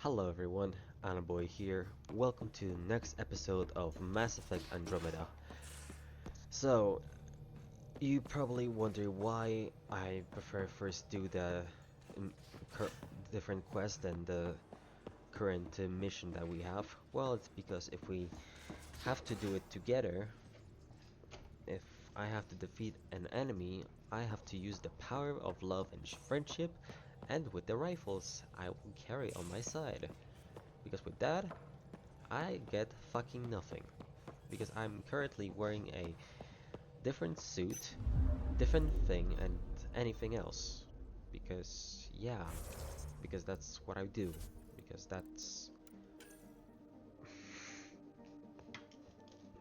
Hello everyone, Anaboy here. Welcome to the next episode of Mass Effect Andromeda. So, you probably wonder why I prefer first do the um, different quest than the current mission that we have. Well, it's because if we have to do it together, if I have to defeat an enemy, I have to use the power of love and friendship, and with the rifles I will carry on my side. Because with that, I get fucking nothing. Because I'm currently wearing a different suit, different thing, and anything else. Because, yeah, because that's what I do. Because that's.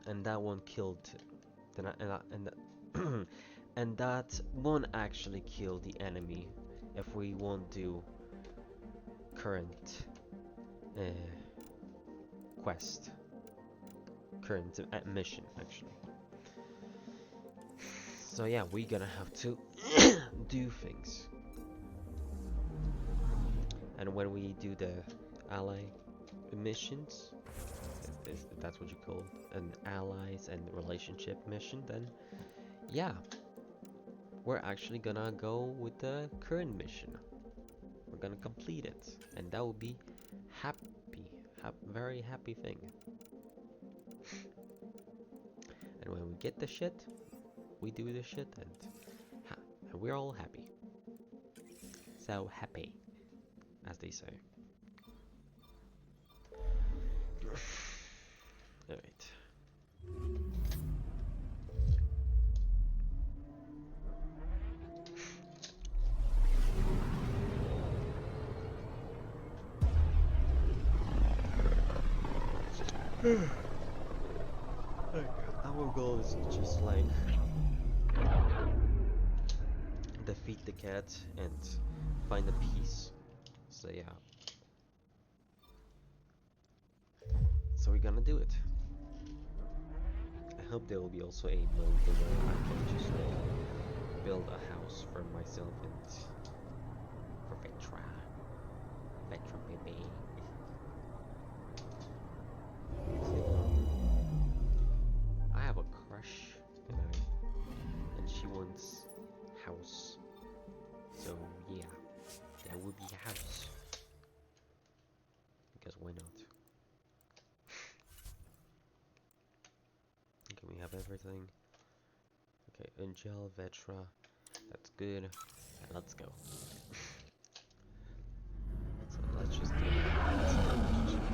And that one killed. And that won't actually kill the enemy if we won't do current uh, quest. Current mission, actually. So yeah, we're gonna have to do things. And when we do the ally missions, if that's what you call an allies and relationship mission, then yeah, we're actually gonna go with the current mission. We're gonna complete it, and that will be very happy thing. And when we get the shit, we do the shit, and we're all happy. So happy, as they say. Alright. Our goal is just like defeat the cat and find a peace. So yeah. So we're gonna do it. I hope there will be also a mode where I can just like build a house for myself and for Vetra. Vetra baby. I have a crush and she wants house. So yeah, there will be a house. Because why not? Okay, we have everything. Okay, Angel, Vetra, that's good. And let's go. So let's just do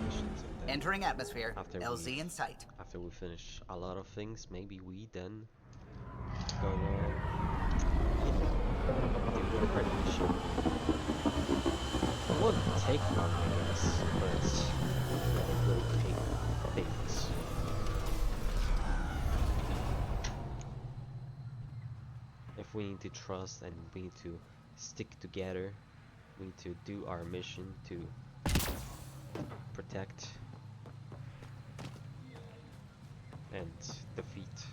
missions and then Entering atmosphere. after LZ in sight. after we finish a lot of things, maybe we then go do the credit mission. It won't take long, I guess, but it will take things. If we need to trust and we need to stick together, we need to do our mission to protect and defeat.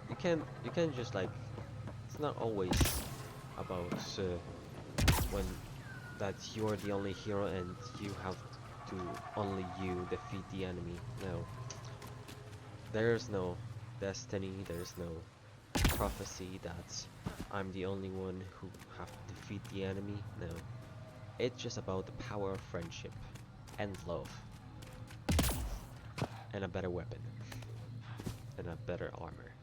You can't just like, it's not always about when that you're the only hero and you have to only you defeat the enemy. No, there's no destiny, there's no prophecy that I'm the only one who have to defeat the enemy. No, it's just about the power of friendship and love and a better weapon and a better armor.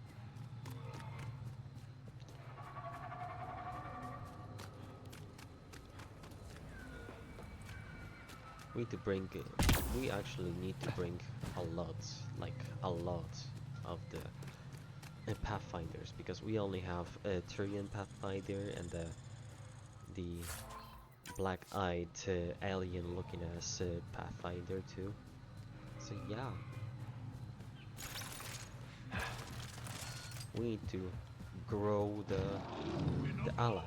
We actually need to bring a lot of the Pathfinders, because we only have a Turian Pathfinder and the black-eyed alien looking as Pathfinder too. So yeah, we need to grow the ally.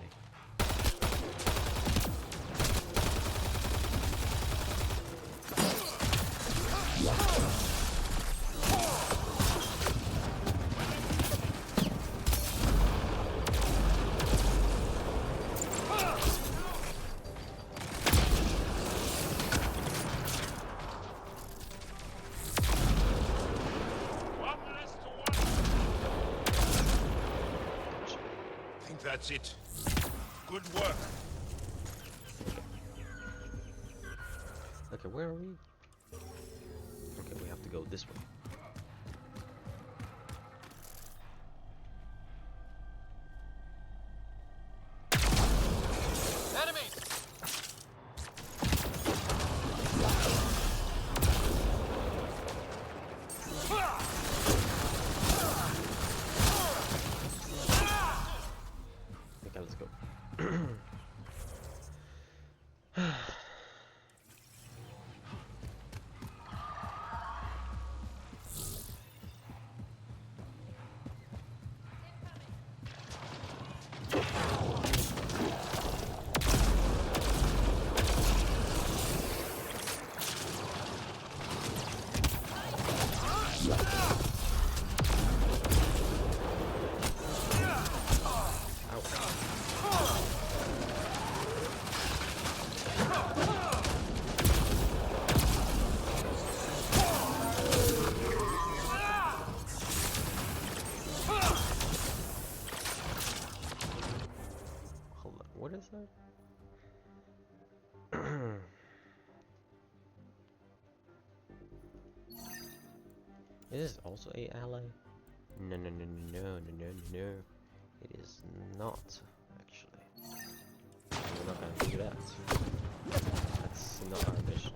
That's it. Good work. Okay, where are we? Okay, we have to go this way. Okay, let's go. Hold on, what is that? Is this also a ally? No, no, no, no, no, no, no, no. It is not, actually. We're not gonna do that. That's not our mission.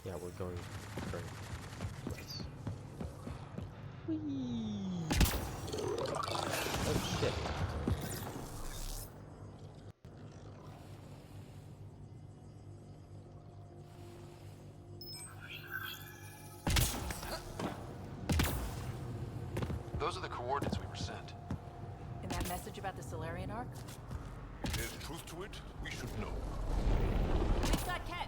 Yeah, we're going for place. Whee! Oh shit. Those are the coordinates we were sent. And that message about the Solarian Ark? If there's truth to it, we should know. We've got Ket!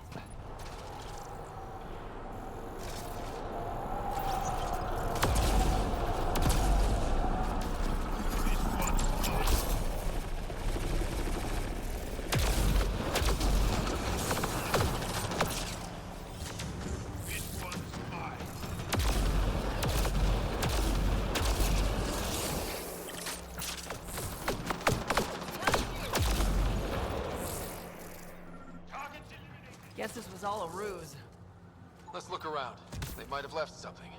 Guess this was all a ruse. Let's look around. They might have left something.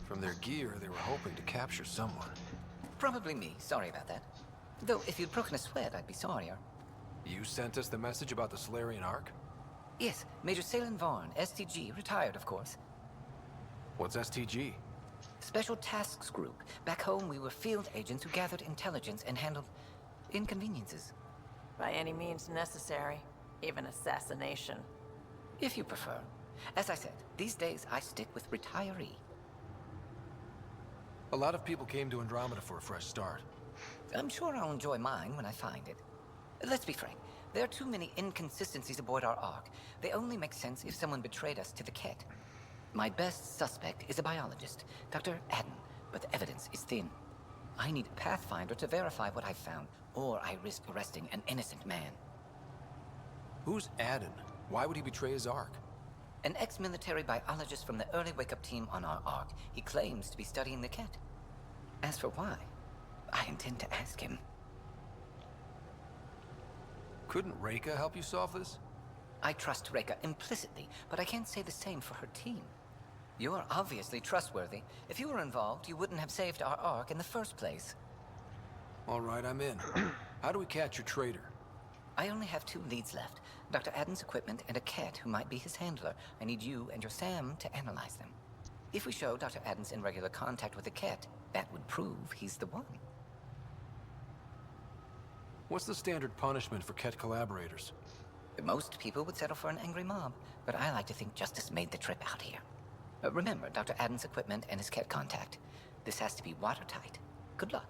From their gear, they were hoping to capture someone. Probably me. Sorry about that. Though, if you'd broken a sweat, I'd be sorrier. You sent us the message about the Solarian Ark? Yes, Major Salin Vaughn, STG, retired, of course. What's STG? Special Tasks Group. Back home, we were field agents who gathered intelligence and handled inconveniences. By any means necessary. Even assassination. If you prefer. As I said, these days I stick with retiree. A lot of people came to Andromeda for a fresh start. I'm sure I'll enjoy mine when I find it. Let's be frank. There are too many inconsistencies aboard our Ark. They only make sense if someone betrayed us to the Ket. My best suspect is a biologist, Dr. Adden, but the evidence is thin. I need a Pathfinder to verify what I've found, or I risk arresting an innocent man. Who's Adden? Why would he betray his Ark? An ex-military biologist from the early wake-up team on our Ark. He claims to be studying the Ket. As for why, I intend to ask him. Couldn't Reika help you solve this? I trust Reika implicitly, but I can't say the same for her team. You're obviously trustworthy. If you were involved, you wouldn't have saved our Ark in the first place. All right, I'm in. How do we catch your traitor? I only have 2 leads left. Dr. Adden's equipment and a Ket who might be his handler. I need you and your Sam to analyze them. If we show Dr. Adden's in regular contact with the Ket, that would prove he's the one. What's the standard punishment for Ket collaborators? Most people would settle for an angry mob, but I like to think justice made the trip out here. Remember Dr. Adden's equipment and his Ket contact. This has to be watertight. Good luck.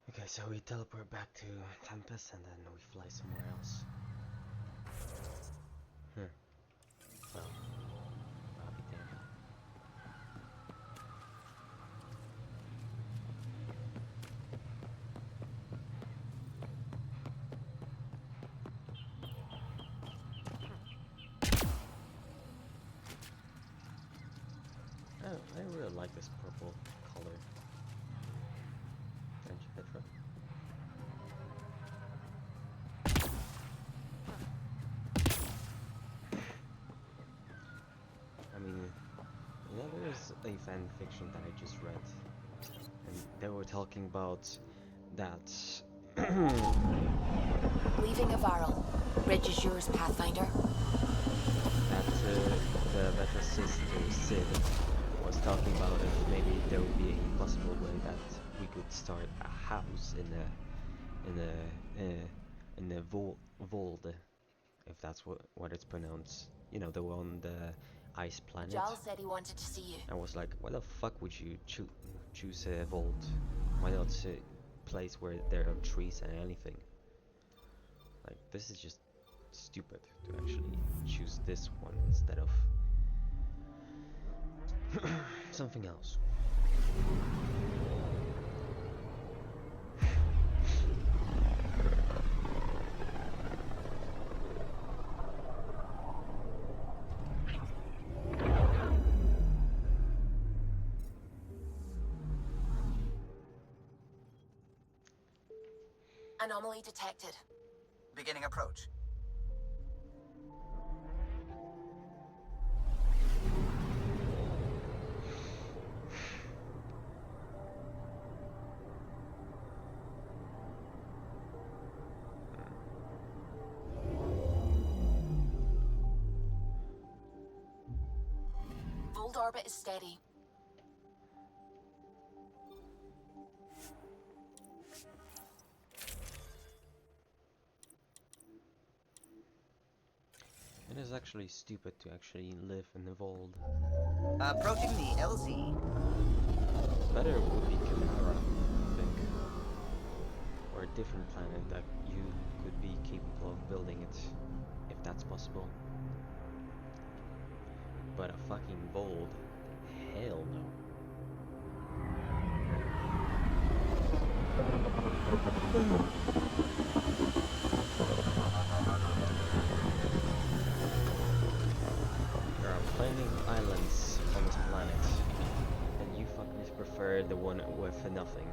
Okay, so we teleport back to Tempest and then we fly somewhere else. Well, I'll be damned. Oh, I really like this purple color. Don't you, Petra? I mean, you know, there's a fan fiction that I just read, and they were talking about that. Leaving Avaril. Bridge is yours, Pathfinder. That the Vetra sister Sid was talking about if maybe there would be a possible way that we could start a house in a Vold, if that's what it's pronounced. You know, the one, the ice planet. Jarl said he wanted to see you. I was like, why the fuck would you choose a Vold? Why not a place where there are trees and anything? Like, this is just stupid to actually choose this one instead of something else. Anomaly detected. Beginning approach. Vold orbit is steady. It is actually stupid to actually live in the Vold. Approaching the LZ. Better would be Chimera, I think. Or a different planet that you could be capable of building it, if that's possible. But a fucking Vold? Hell no. There are plenty of islands on this planet, and you fuckers prefer the one with nothing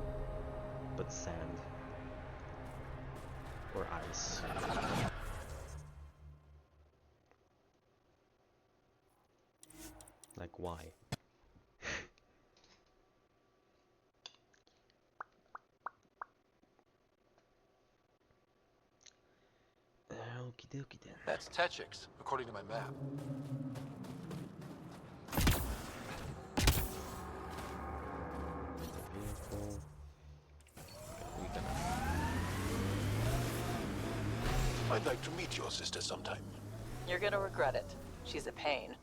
but sand or ice. Like, why? Okie dokie then. That's Techix, according to my map. Vehicle. We got I'd like to meet your sister sometime. You're gonna regret it. She's a pain.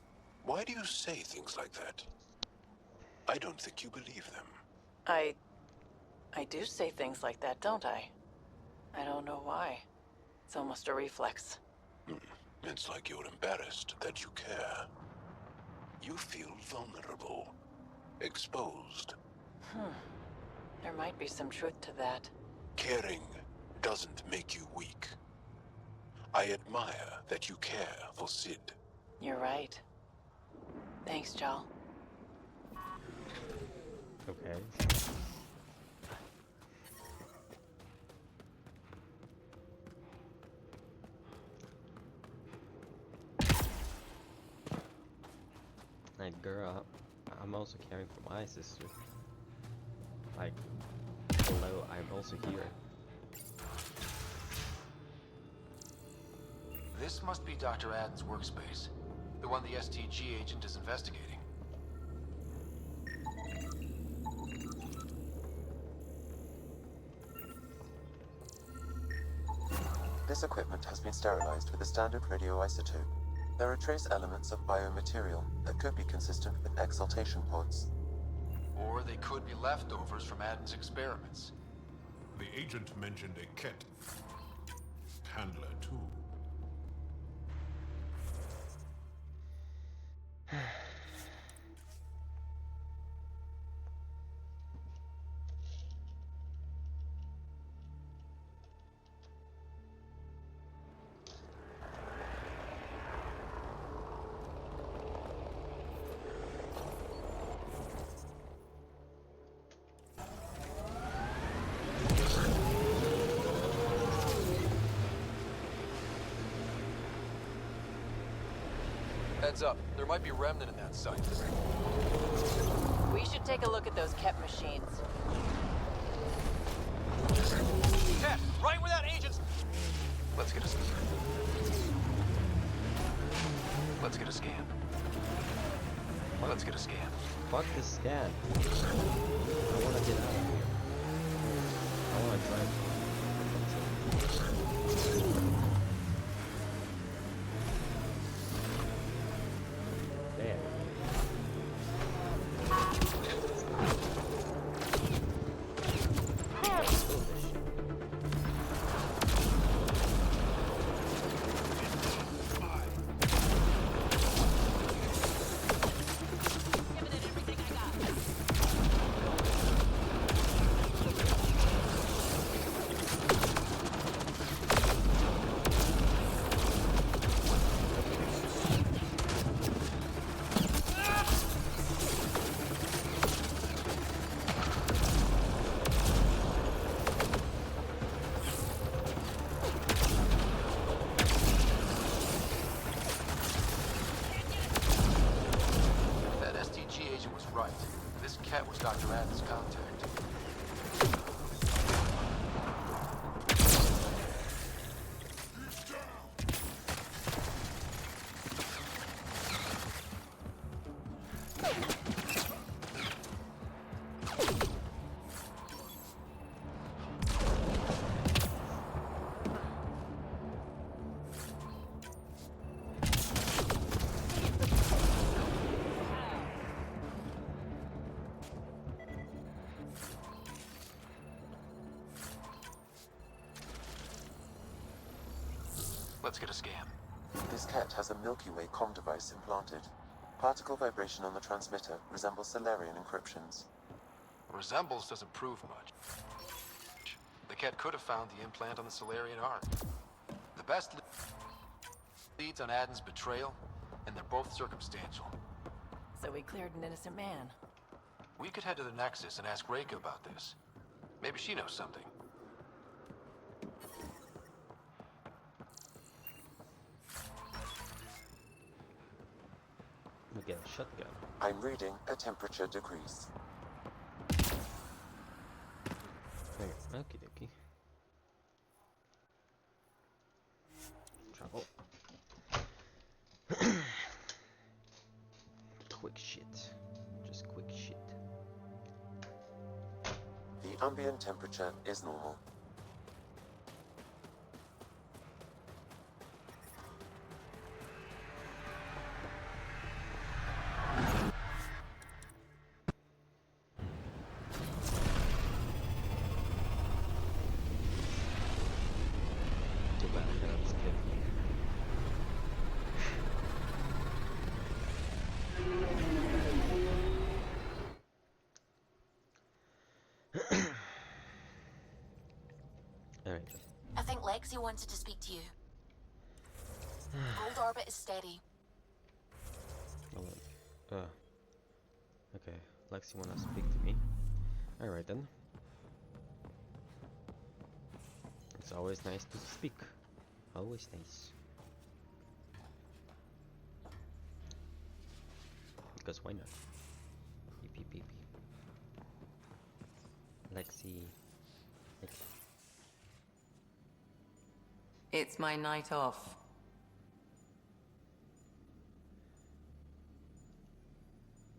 Why do you say things like that? I don't think you believe them. I do say things like that, don't I? I don't know why. It's almost a reflex. It's like you're embarrassed that you care. You feel vulnerable, exposed. There might be some truth to that. Caring doesn't make you weak. I admire that you care for Sid. You're right. Thanks, Jarl. okay. Like, girl, I'm also caring for my sister. Like, hello, I'm also here. This must be Dr. Adden's workspace. The one the STG agent is investigating. This equipment has been sterilized with a standard radioisotope. There are trace elements of biomaterial that could be consistent with exaltation pods. Or they could be leftovers from Aden's experiments. The agent mentioned a Ket handler, too. Heads up, there might be a remnant in that site. We should take a look at those Kep machines. Ted, right where that agent's... Let's get a scan. Let's get a scan. Let's get a scan. Fuck this scan. I wanna get out of here. I wanna drive. Damn. That STG agent was right. This cat was Dr. Aden's contact. Let's get a scan. This cat has a Milky Way comm device implanted. Particle vibration on the transmitter resembles Solarian encryptions. Resembles doesn't prove much. The cat could have found the implant on the Solarian arc. The best leads on Aden's betrayal, and they're both circumstantial. So we cleared an innocent man. We could head to the Nexus and ask Reika about this. Maybe she knows something. We get a shotgun. I'm reading a temperature decrease. There. Okie dokie. Travel. Quick shit. Just quick shit. The ambient temperature is normal. Too bad I cannot skip. Alright. I think Lexi wanted to speak to you. Gold orbit is steady. Hold on. Okay. Lexi wanna speak to me. Alright then. It's always nice to speak. Always nice. Because why not? Beep beep beep. Lexi. It's my night off.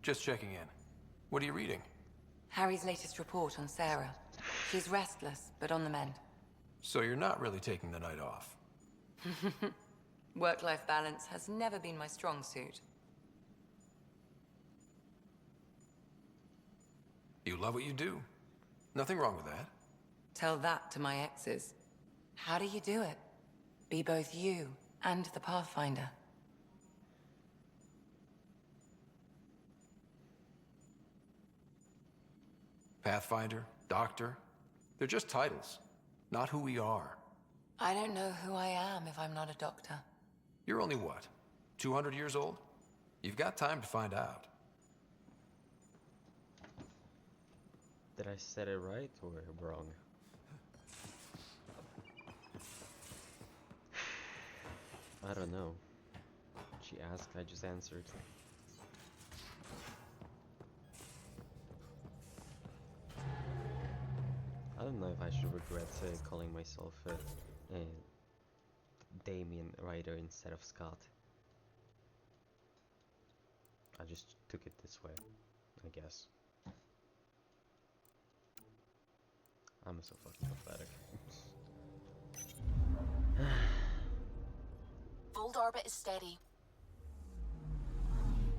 Just checking in. What are you reading? Harry's latest report on Sarah. She's restless, but on the mend. So you're not really taking the night off. Work-life balance has never been my strong suit. You love what you do. Nothing wrong with that. Tell that to my exes. How do you do it? Be both you and the Pathfinder. Pathfinder, Doctor, they're just titles, not who we are. I don't know who I am if I'm not a doctor. You're only what, 200 years old? You've got time to find out. Did I say it right or wrong? I don't know. She asked, I just answered. I don't know if I should regret calling myself Damien Ryder instead of Scott. I just took it this way, I guess. I'm so fucking pathetic. Fold orbit is steady.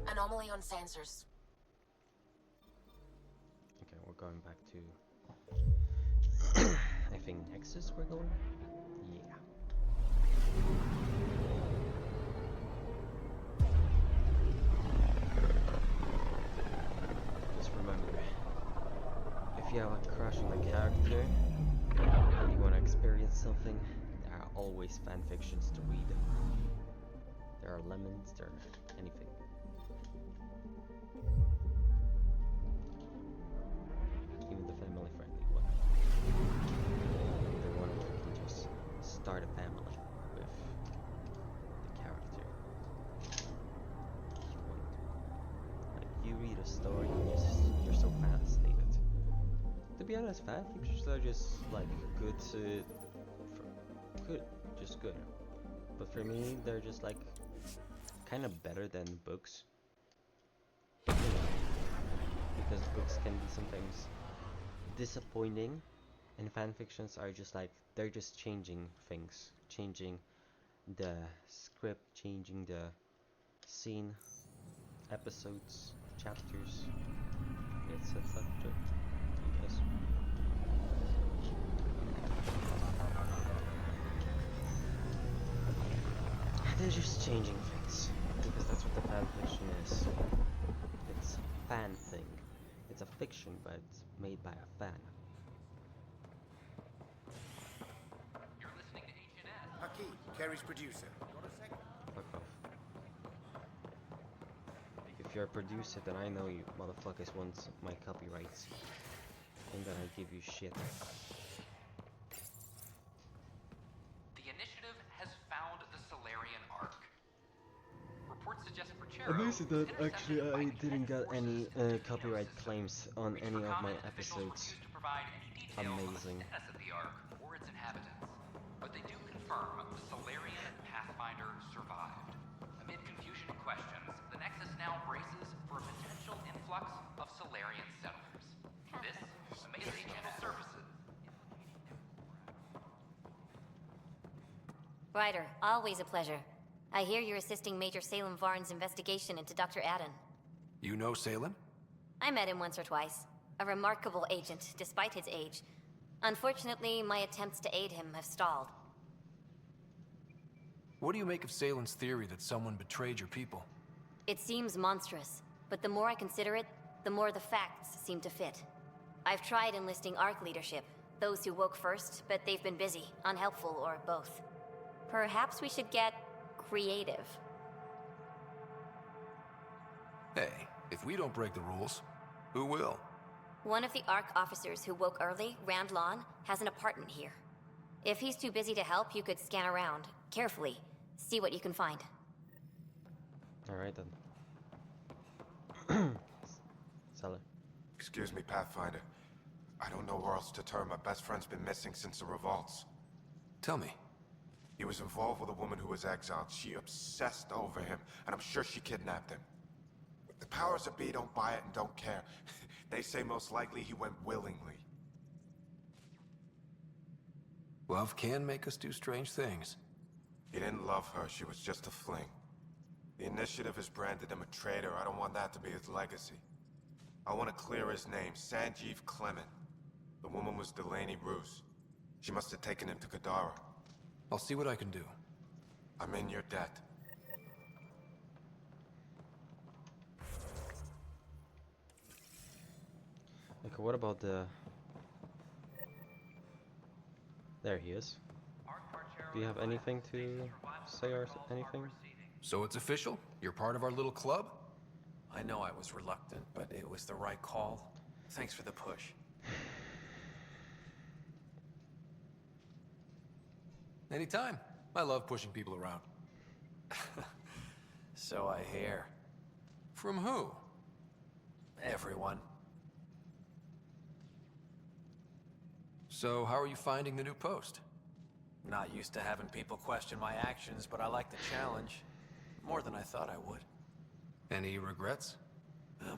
Anomaly on sensors. Okay, we're going back to... I think Nexus we're going? Yeah. Just remember, if you have a crush on a character and you want to experience something, there are always fanfictions to read. There are lemons, there are anything. Even the family-friendly one. The one where you can just start a family with the character. You want. Like, you read a story and you're so fascinated. To be honest, fanfictions are just like good just good. But for me, they're just like kind of better than books. Because books can be sometimes disappointing, and fanfictions are just like, they're just changing things, changing the script, changing the scene, episodes, chapters, etc. I guess. They're just changing things, because that's what the fanfiction is. It's a fan thing. It's a fiction, but it's made by a fan. You're listening to H&S. Hakeem, Carrie's producer. Got a second? Fuck off. If you're a producer, then I know you motherfuckers want my copyrights. And then I give you shit. The initiative has found the Solarian Ark. Reports suggest Amazing that actually I didn't get any copyright claims on any of my episodes. Amazing. Of the Ark or its inhabitants, but they do confirm the Solarian Pathfinder survived. Amid confusion and questions, the Nexus now braces for a potential influx of Solarian settlers. This amazing channel services. Ryder, always a pleasure. I hear you're assisting Major Salem Varn's investigation into Dr. Adden. You know Salem? I met him once or twice. A remarkable agent, despite his age. Unfortunately, my attempts to aid him have stalled. What do you make of Salem's theory that someone betrayed your people? It seems monstrous, but the more I consider it, the more the facts seem to fit. I've tried enlisting ARC leadership, those who woke first, but they've been busy, unhelpful, or both. Perhaps we should get creative. Hey, if we don't break the rules, who will? One of the ARC officers who woke early, Randlon, has an apartment here. If he's too busy to help, you could scan around, carefully, see what you can find. Alright then. Seller. Excuse me, Pathfinder. I don't know where else to turn. My best friend's been missing since the revolts. Tell me. He was involved with a woman who was exiled. She obsessed over him, and I'm sure she kidnapped him. powers that be don't buy it and don't care. They say most likely he went willingly. Love can make us do strange things. He didn't love her, she was just a fling. The Initiative has branded him a traitor. I don't want that to be his legacy. I want to clear his name, Sanjeev Clement. The woman was Delaney Roos. She must have taken him to Kadara. I'll see what I can do. I'm in your debt. Okay, what about the... There he is. Do you have anything to say or anything? So it's official? You're part of our little club? I know I was reluctant, but it was the right call. Thanks for the push. Anytime. I love pushing people around. So I hear. From who? Everyone. So how are you finding the new post? Not used to having people question my actions, but I like the challenge. More than I thought I would. Any regrets?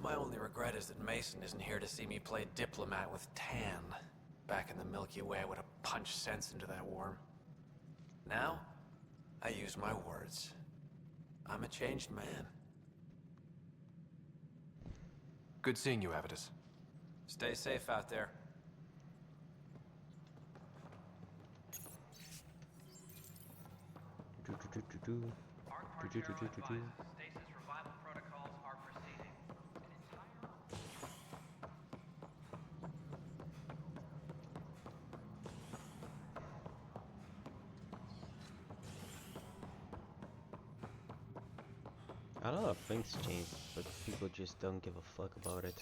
My only regret is that Mason isn't here to see me play diplomat with Tan. Back in the Milky Way, I would have punched sense into that worm. Now, I use my words. I'm a changed man. Good seeing you, Avitus. Stay safe out there. Stasis revival protocols are proceeding. A lot of things changed, but people just don't give a fuck about it.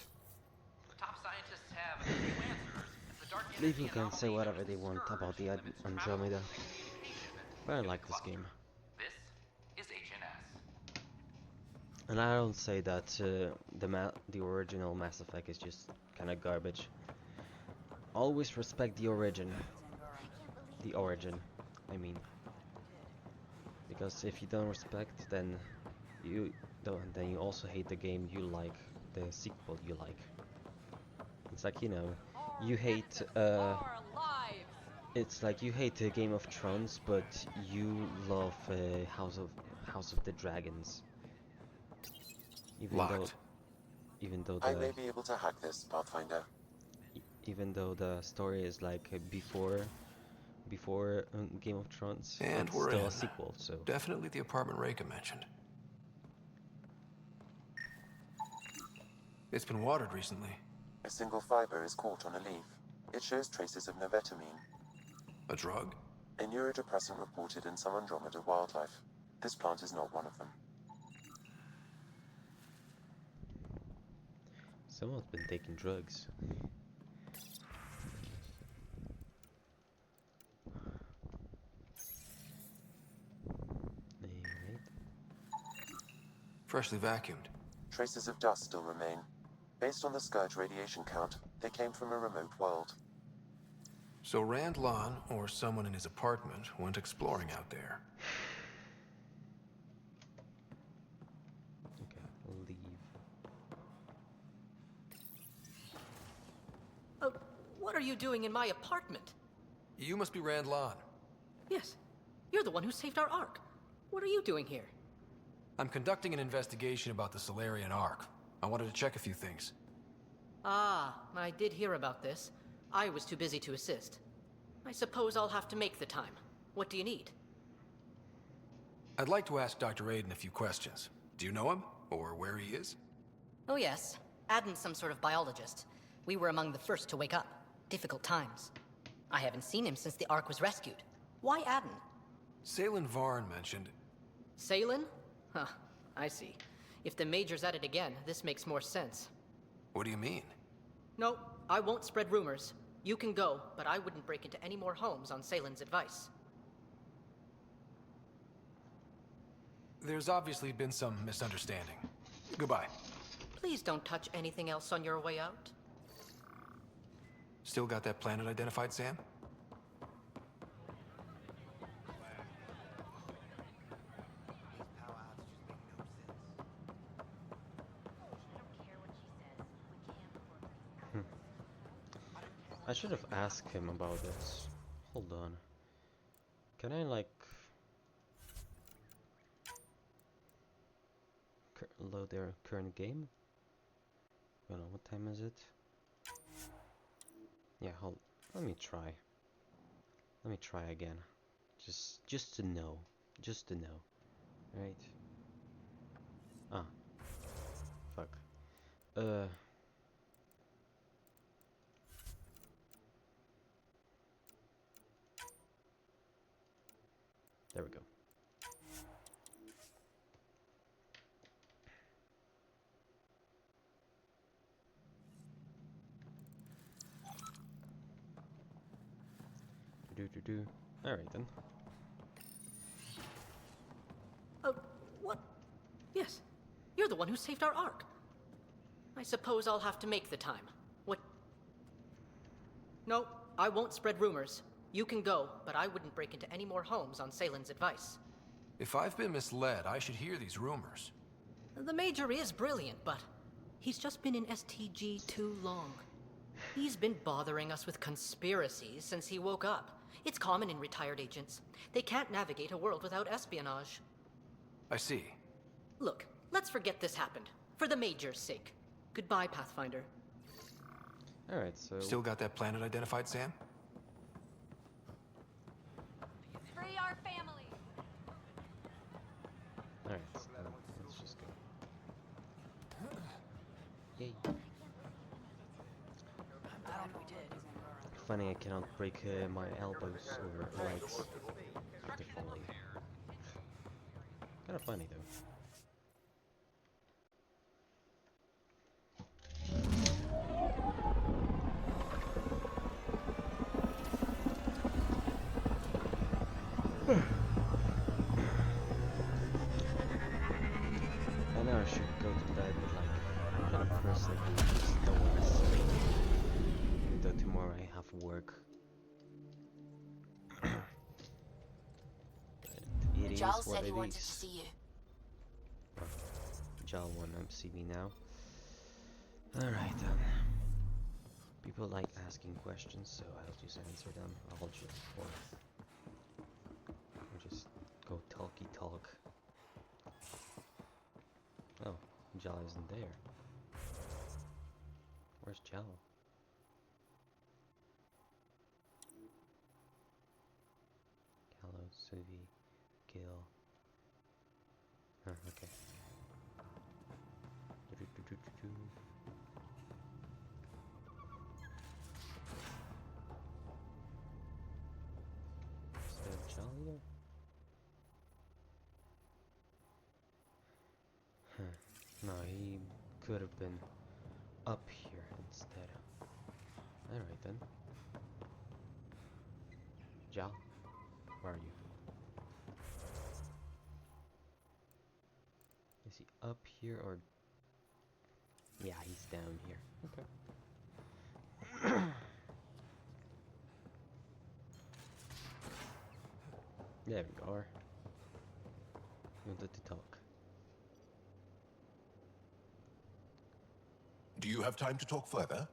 Top scientists have a few answers. The dark People energy can say anomaly whatever shows they a want scourge about the that limits travel Andromeda, and communication but I in like the this cluster. game. This is HNS. And I don't say that the original Mass Effect is just kind of garbage. Always respect the origin. The origin, I mean. Because if you don't respect, then you don't. Then you also hate the game you like, the sequel you like. It's like, you know, you hate. It's like you hate Game of Thrones, but you love House of the Dragons. Even though I may be able to hack this, Pathfinder. Even though the story is like before Game of Thrones, And it's we're still in. a sequel, so Definitely the apartment Reika mentioned. It's been watered recently. A single fiber is caught on a leaf. It shows traces of novetamine, A drug? a neurodepressant reported in some Andromeda wildlife. This plant is not one of them. someone's been taking drugs. Alright. Freshly vacuumed. Traces of dust still remain. Based on the Scourge radiation count, they came from a remote world. So Rand Lon, or someone in his apartment, went exploring out there. Okay, we'll leave. What are you doing in my apartment? You must be Rand Lon. Yes, you're the one who saved our Ark. What are you doing here? I'm conducting an investigation about the Solarian Ark. I wanted to check a few things. Ah, I did hear about this. I was too busy to assist. I suppose I'll have to make the time. What do you need? I'd like to ask Dr. Aiden a few questions. Do you know him? Or where he is? Oh yes, Aden's some sort of biologist. We were among the first to wake up. Difficult times. I haven't seen him since the Ark was rescued. Why Aden? Salen Varn mentioned... Salen? Huh, I see. If the Major's at it again, this makes more sense. What do you mean? No, I won't spread rumors. You can go, but I wouldn't break into any more homes on Salen's advice. There's obviously been some misunderstanding. Goodbye. Please don't touch anything else on your way out. Still got that planet identified, Sam? I should have asked him about this. Hold on. Can I like load their current game? Hold on, what time is it? Yeah, hold. Let me try. Let me try again. Just to know. Just to know. Right? Ah. Fuck. There we go. Do. Alright then. What? Yes. You're the one who saved our Ark. I suppose I'll have to make the time. What? No, I won't spread rumors. You can go, but I wouldn't break into any more homes on Salen's advice. If I've been misled, I should hear these rumors. The Major is brilliant, but he's just been in STG too long. He's been bothering us with conspiracies since he woke up. It's common in retired agents. They can't navigate a world without espionage. I see. Look, let's forget this happened. For the Major's sake. Goodbye, Pathfinder. Alright, so... Still got that planet identified, Sam? Free our family! Alright, let's just go. Yay. Funny I cannot break my elbows or legs. They're falling. Kinda funny though. I know I should go to bed, but like, I'm kind of person who just don't want to sleep. Even though tomorrow I have work. It is Giles what said he it wanted to is. see you. Giles won't see me now. Alright then. People like asking questions, so I'll just answer them. I'll just or just go talky talk. Oh, Jal isn't there. Where's Jal? Hello, Suvi, Gil. Huh, okay. Is there Jal here? Huh. No, he could have been up here instead. Alright then. Jal, where are you? Is he up here or... Yeah, he's down here. Okay. There we go. You wanted to talk. Do you have time to talk further?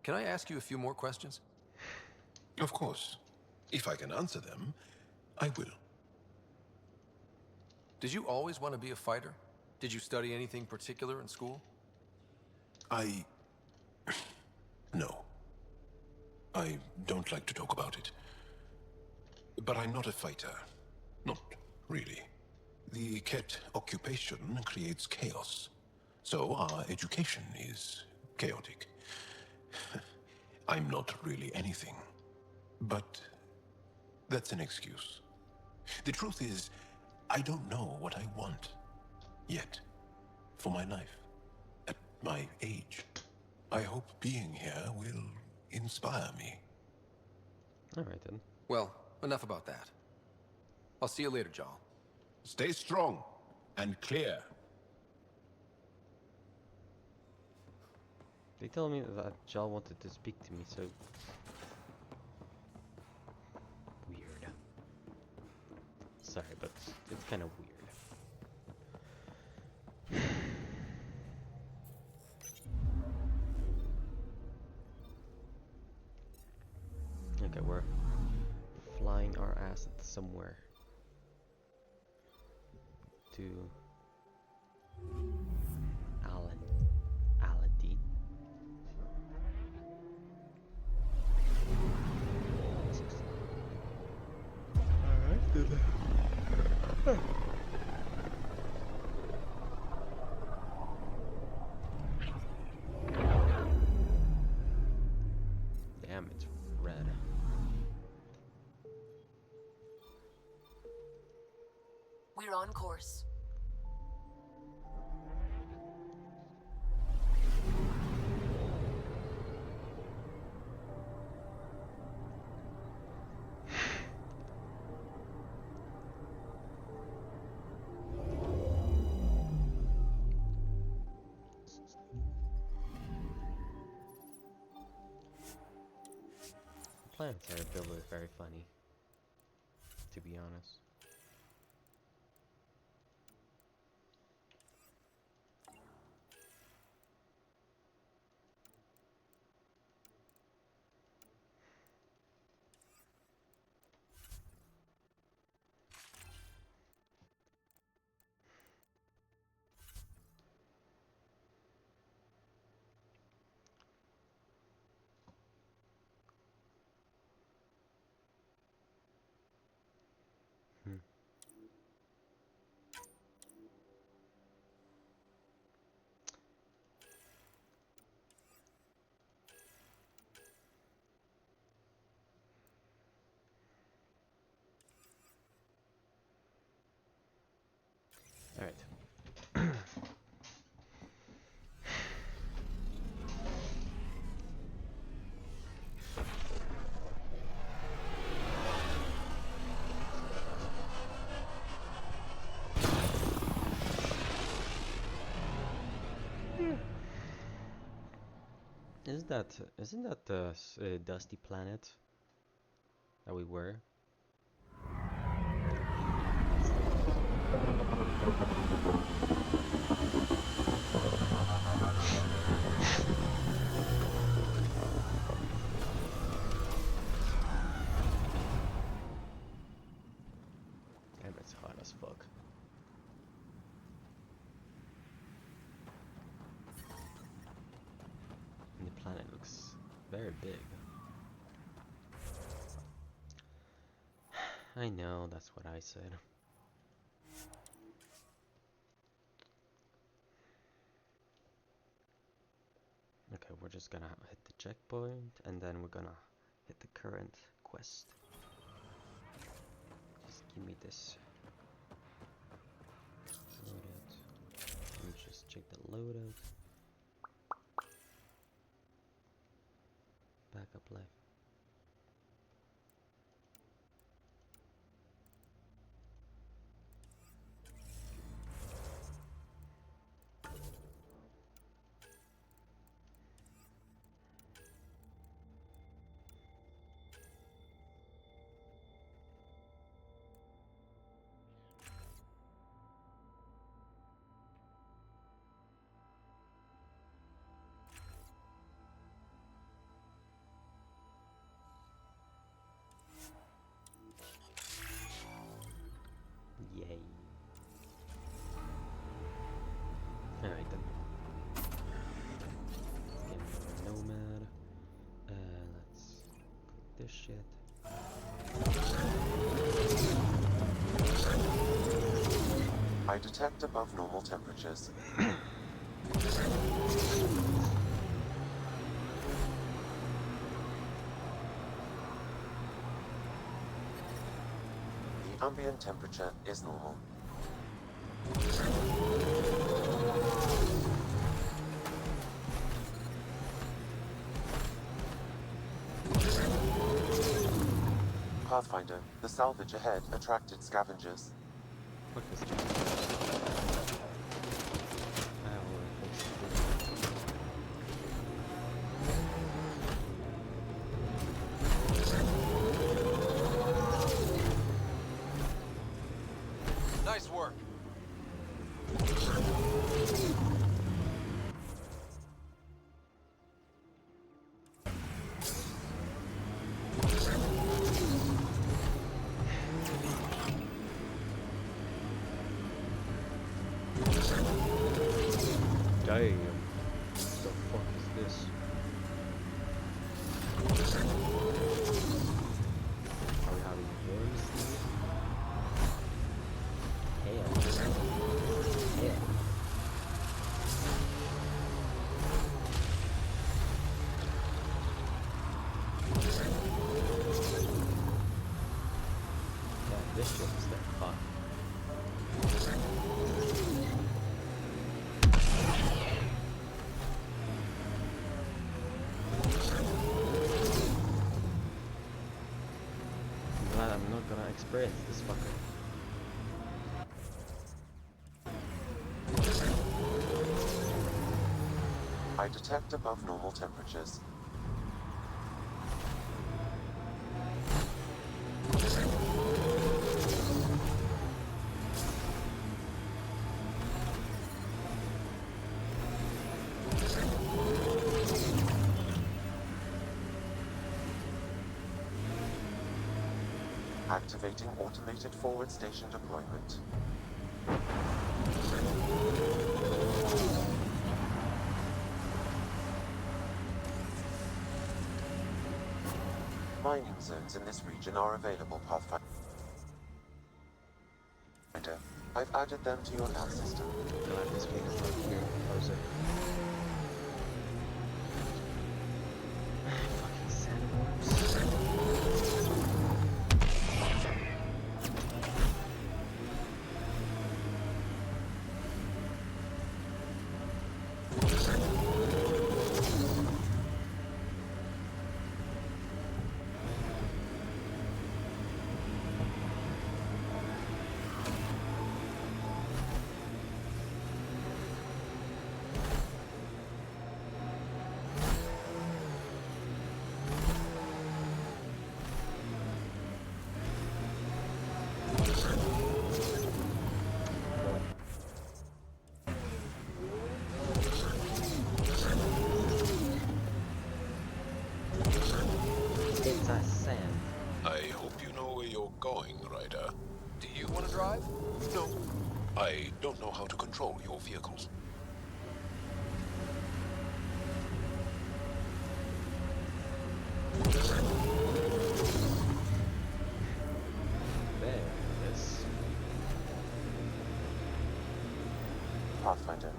Can I ask you a few more questions? Of course. If I can answer them, I will. Did you always want to be a fighter? Did you study anything particular in school? No. I don't like to talk about it. But I'm not a fighter. Not really. The Ket occupation creates chaos. So our education is chaotic. I'm not really anything. But that's an excuse. The truth is, I don't know what I want yet for my life. At my age, I hope being here will inspire me. Alright then. Well, enough about that. I'll see you later, Jal. Stay strong and clear. They told me that Jal wanted to speak to me, so... Weird. Sorry, but it's kind of weird. somewhere to Aladdin. Damn, it's red. We're on course. Planetary builder is very funny, to be honest. Hmm. All right. Isn't that the dusty planet that we were? Damn, it's hot as fuck. And the planet looks very big. I know, that's what I said. Okay, we're just gonna hit the checkpoint and then we're gonna hit the current quest. Just give me this. Loadout. Let me just check the loadout. Backup life. Yay. Alright then. Let's get Nomad. Let's click this shit. I detect above normal temperatures. The ambient temperature is normal. Pathfinder, the salvage ahead attracted scavengers. Fuck this job. I already fixed Nice work. Damn. What the fuck is this? Are we having worms? Hell. Hell. Yeah, this ship is that fun. I'm glad I'm not gonna experience this fucker. I detect above normal temperatures. Activating automated forward station deployment. Mining zones in this region are available, Pathfinder. I've added them to your nav system. Glad this week is not here, Jose. Fucking sandworms. It's a sand. I hope you know where you're going, Ryder. Do you want to drive? No. I don't know how to control your vehicles. There it is. Pathfinder,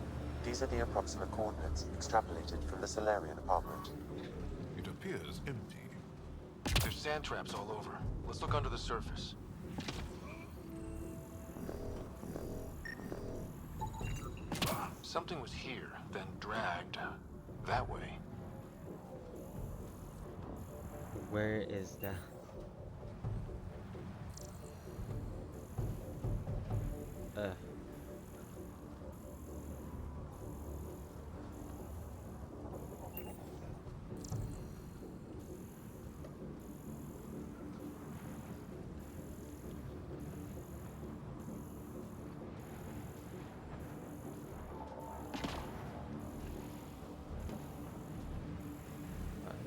these are the approximate coordinates extrapolated from the Solarian apartment. It appears empty. There's sand traps all over. Let's look under the surface. Something was here, then dragged that way. Where is the...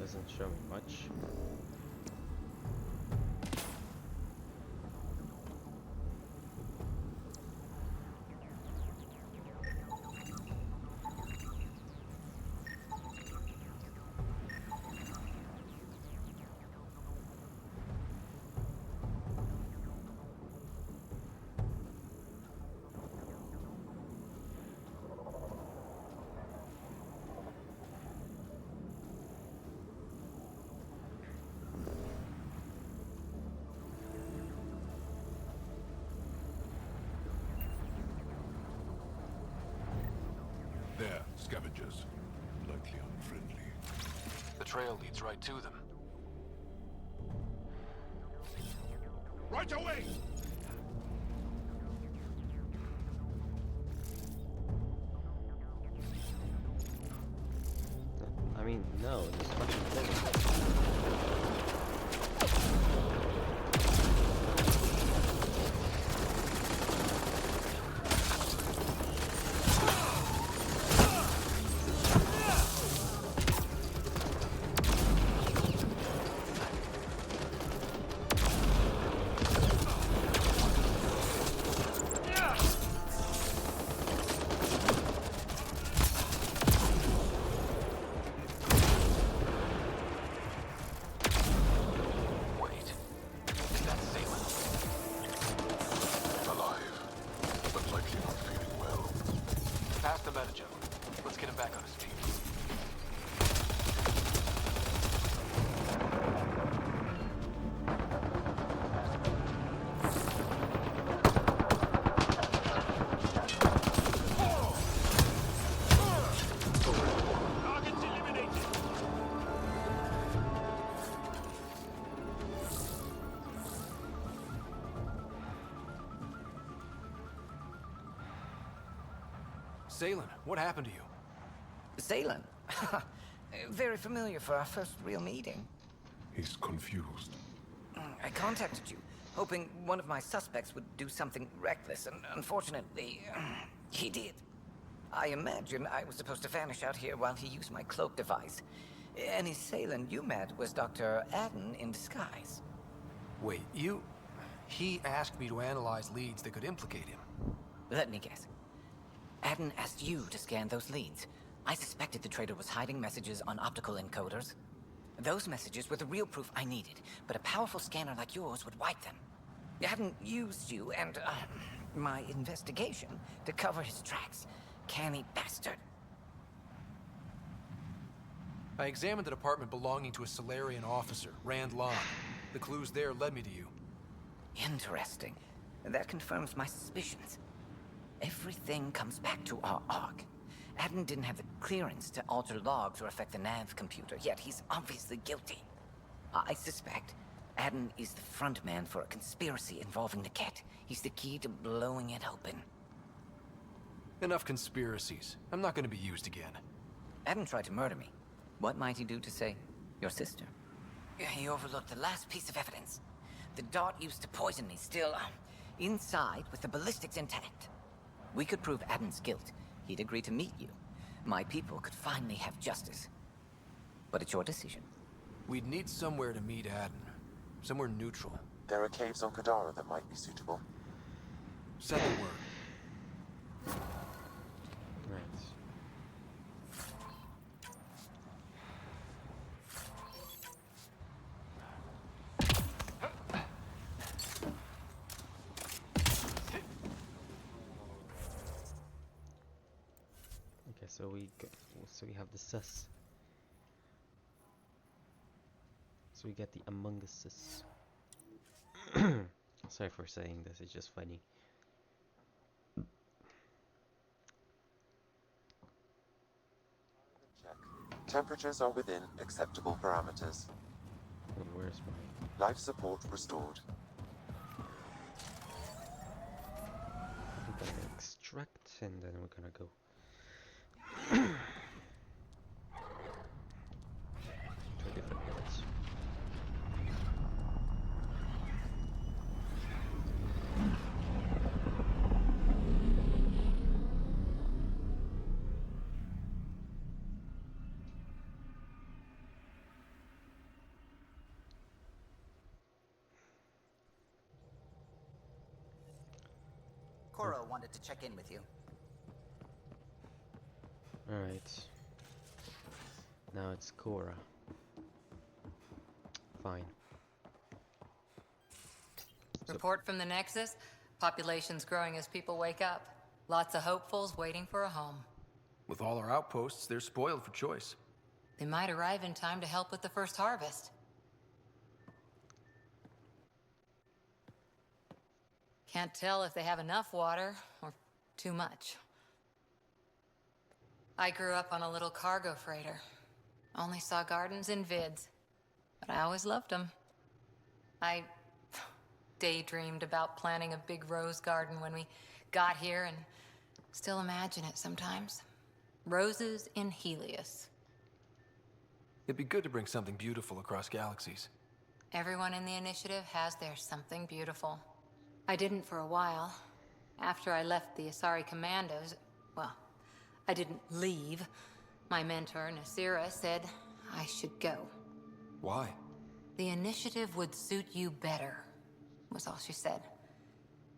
doesn't show me much. There, scavengers. Likely unfriendly. The trail leads right to them. Right away! I mean, no, this fucking thing. Let's get him back on his feet. Salen, what happened to you? Salen? Very familiar for our first real meeting. He's confused. I contacted you, hoping one of my suspects would do something reckless, and unfortunately, he did. I imagine I was supposed to vanish out here while he used my cloak device. Any Salen you met was Dr. Adden in disguise. Wait, he asked me to analyze leads that could implicate him. Let me guess. Adden asked you to scan those leads. I suspected the traitor was hiding messages on optical encoders. Those messages were the real proof I needed, but a powerful scanner like yours would wipe them. Adden used you and, my investigation to cover his tracks. Canny bastard. I examined an apartment belonging to a Solarian officer, Rand Long. The clues there led me to you. Interesting. That confirms my suspicions. Everything comes back to our Ark. Adden didn't have the clearance to alter logs or affect the nav computer, yet he's obviously guilty. I suspect Adden is the front man for a conspiracy involving the Ket. He's the key to blowing it open. Enough conspiracies. I'm not going to be used again. Adden tried to murder me. What might he do to, say, your sister? He overlooked the last piece of evidence. The dart used to poison me still, inside with the ballistics intact. We could prove Adden's guilt. He'd agree to meet you. My people could finally have justice. But it's your decision. We'd need somewhere to meet Adden. Somewhere neutral. There are caves on Kadara that might be suitable. Send a word. Right. Okay, so we have the sus. So we get the Among Us. Sorry for saying this, it's just funny. Check. Temperatures are within acceptable parameters. And where's my... Life support restored. I'm gonna extract and then we're gonna go. To a different place. Cora wanted to check in with you. Alright. Now it's Cora. Fine. Report from the Nexus. Population's growing as people wake up. Lots of hopefuls waiting for a home. With all our outposts, they're spoiled for choice. They might arrive in time to help with the first harvest. Can't tell if they have enough water or too much. I grew up on a little cargo freighter. Only saw gardens in vids, but I always loved them. I daydreamed about planting a big rose garden when we got here and still imagine it sometimes. Roses in Helios. It'd be good to bring something beautiful across galaxies. Everyone in the initiative has their something beautiful. I didn't for a while. After I left the Asari Commandos, well, I didn't leave. My mentor, Nasira, said I should go. Why? The initiative would suit you better, was all she said.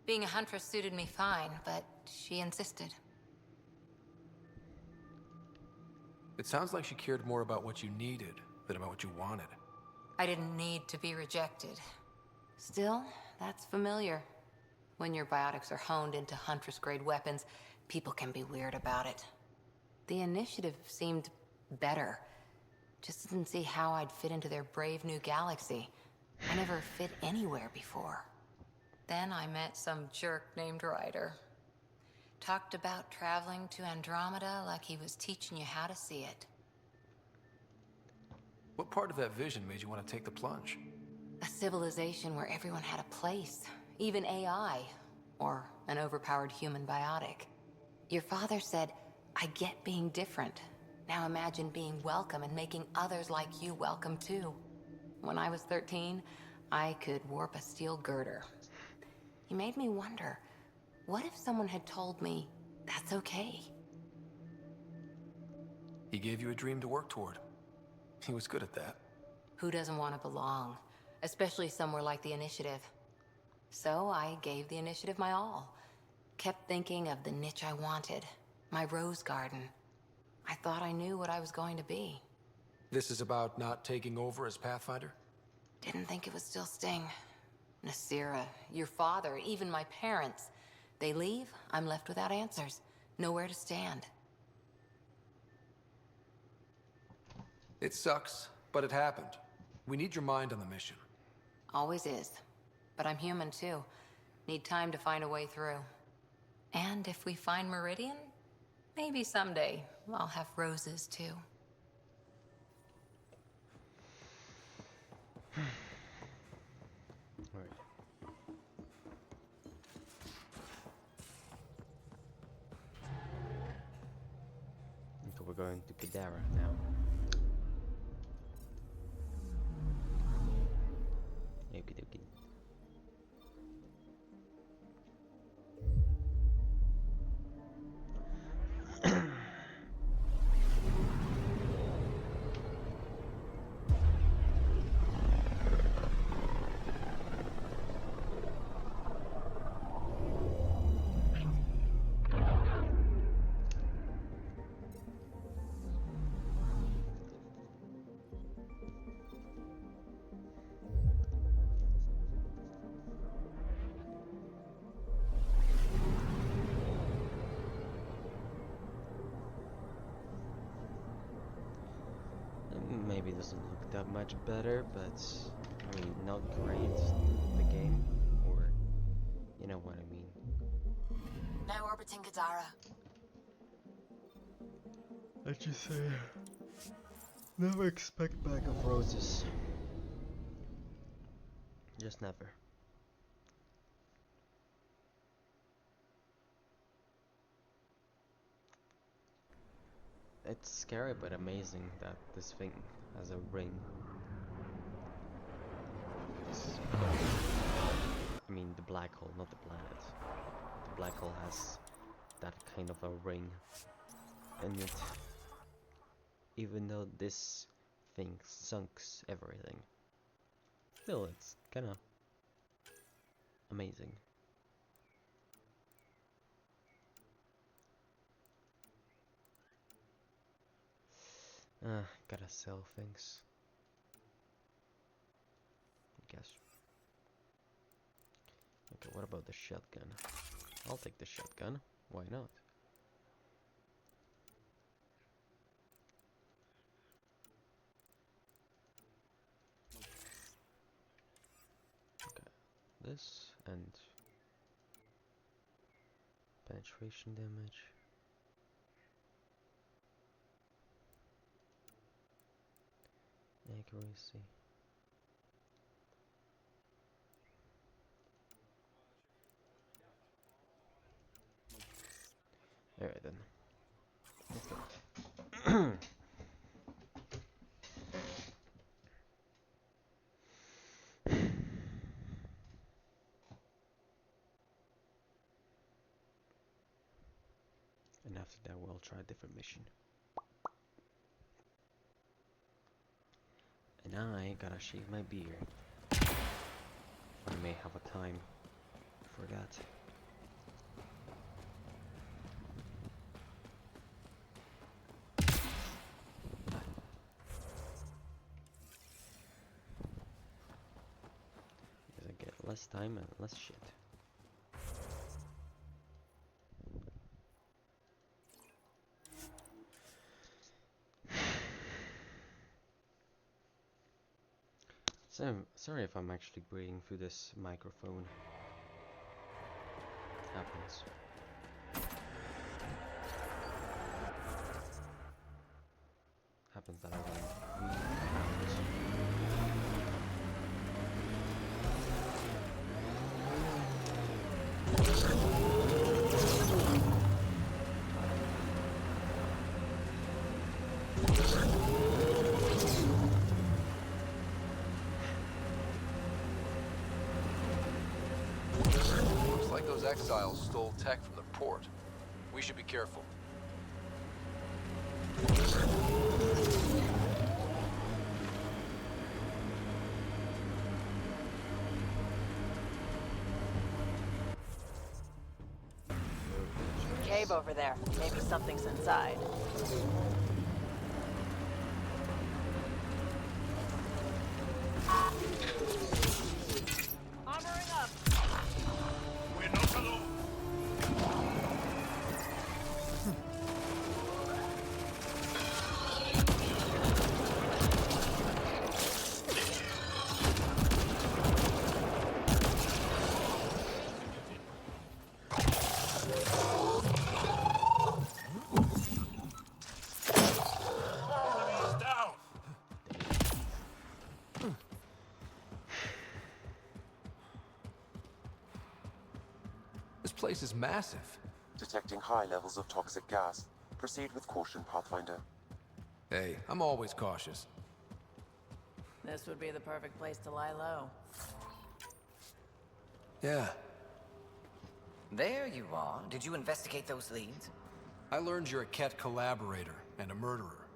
Being a huntress suited me fine, but she insisted. It sounds like she cared more about what you needed than about what you wanted. I didn't need to be rejected. Still, that's familiar. When your biotics are honed into Huntress-grade weapons, people can be weird about it. The initiative seemed better. Just didn't see how I'd fit into their brave new galaxy. I never fit anywhere before. Then I met some jerk named Ryder. Talked about traveling to Andromeda like he was teaching you how to see it. What part of that vision made you want to take the plunge? A civilization where everyone had a place, even AI, or an overpowered human biotic. Your father said, I get being different. Now imagine being welcome and making others like you welcome too. When I was 13, I could warp a steel girder. He made me wonder, what if someone had told me that's okay? He gave you a dream to work toward. He was good at that. Who doesn't want to belong? Especially somewhere like the Initiative. So I gave the Initiative my all. Kept thinking of the niche I wanted. My rose garden. I thought I knew what I was going to be. This is about not taking over as Pathfinder? Didn't think it would still sting. Nasira, your father, even my parents. They leave, I'm left without answers. Nowhere to stand. It sucks, but it happened. We need your mind on the mission. Always is. But I'm human too. Need time to find a way through. And if we find Meridian, maybe someday I'll have roses too. Alright. Okay, we're going to Kadara now. Okie dokie. Maybe it doesn't look that much better, but I mean, not great, the game, or you know what I mean. Now orbiting Kadara. Let's just say, never expect bag of roses. Just never. It's scary but amazing that this thing has a ring. I mean the black hole, not the planet. The black hole has that kind of a ring in it. Even though this thing sunks everything. Still, it's kinda amazing. Gotta sell things. I guess. Okay, what about the shotgun? I'll take the shotgun. Why not? Okay, this and penetration damage. Accuracy. Alright then. Let's go. And after that we'll try a different mission. And I gotta shave my beard. I may have a time for that. Because I get less time and less shit. So, sorry if I'm actually breathing through this microphone. Happens. Happens that I don't breathe Looks like those exiles stole tech from the port. We should be careful. Cave over there. Maybe something's inside. Armoring up. We're not alone. Enemies down. This place is massive. Detecting high levels of toxic gas. Proceed with caution, Pathfinder. Hey, I'm always cautious. This would be the perfect place to lie low. Yeah. There you are. Did you investigate those leads? I learned you're a Ket collaborator and a murderer.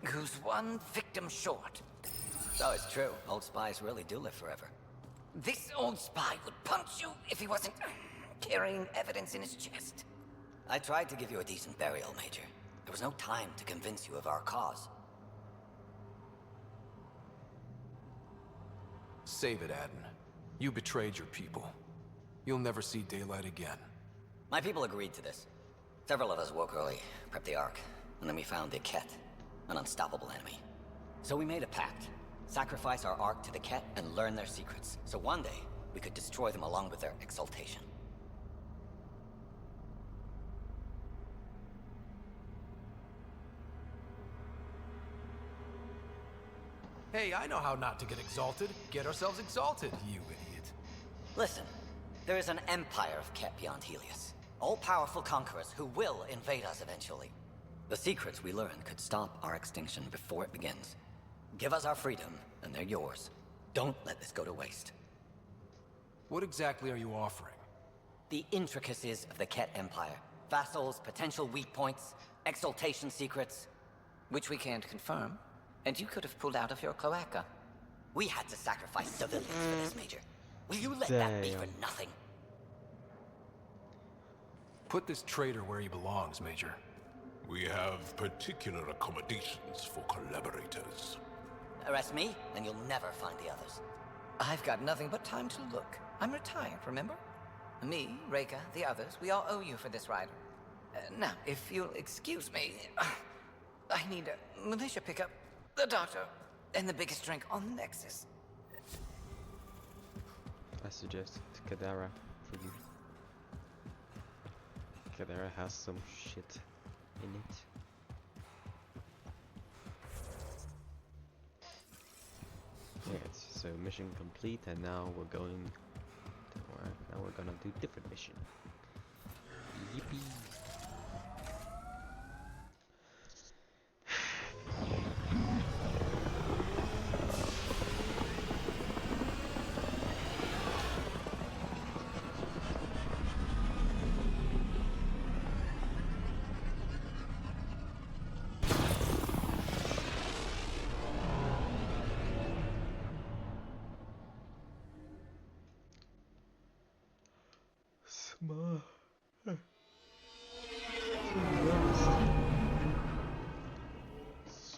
Who's one victim short? So it's true. Old spies really do live forever. This old spy would punch you if he wasn't carrying evidence in his chest. I tried to give you a decent burial, Major. There was no time to convince you of our cause. Save it, Aden. You betrayed your people. You'll never see daylight again. My people agreed to this. Several of us woke early, prepped the Ark, and then we found the Ket, an unstoppable enemy. So we made a pact. Sacrifice our Ark to the Ket and learn their secrets, so one day we could destroy them along with their exaltation. Hey, I know how not to get exalted. Get ourselves exalted, you idiot. Listen, there is an empire of Ket beyond Helios. All-powerful conquerors who will invade us eventually. The secrets we learn could stop our extinction before it begins. Give us our freedom, and they're yours. Don't let this go to waste. What exactly are you offering? The intricacies of the Ket Empire. Vassals, potential weak points, exaltation secrets. Which we can't confirm. And you could have pulled out of your cloaca. We had to sacrifice civilians for this, Major. Will you let that be for nothing? Put this traitor where he belongs, Major. We have particular accommodations for collaborators. Arrest me, and you'll never find the others. I've got nothing but time to look. I'm retired, remember? Me, Reika, the others, we all owe you for this ride. Now, if you'll excuse me, I need a militia pickup, the doctor, and the biggest drink on Nexus. I suggest Kadara for you. Kadara has some shit in it. Yeah, so mission complete, and now we're going to, now we're gonna do different mission. Yippee!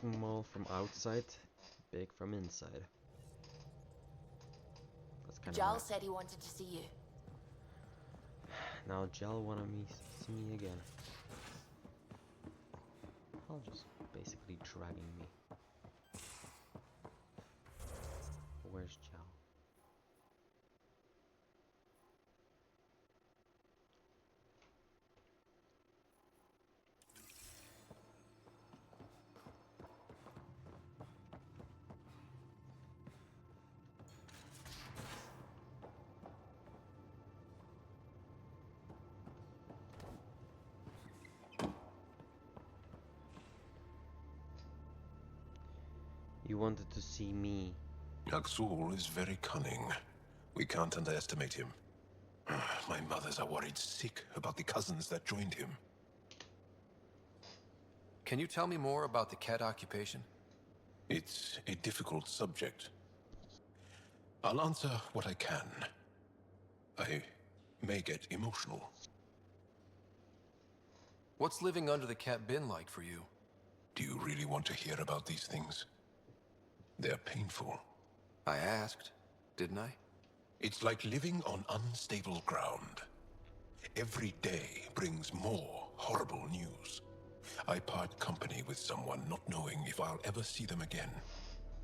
Small from outside, big from inside. That's kind Jal of said he wanted to see you. now Jal wanna see me again. I'll just basically dragging me. where's Chow? You wanted to see me. Aksul is very cunning. We can't underestimate him. My mothers are worried sick about the cousins that joined him. Can you tell me more about the Ket occupation? It's a difficult subject. I'll answer what I can. I may get emotional. What's living under the Ket been like for you? Do you really want to hear about these things? They're painful. I asked, didn't I? It's like living on unstable ground. Every day brings more horrible news. I part company with someone not knowing if I'll ever see them again.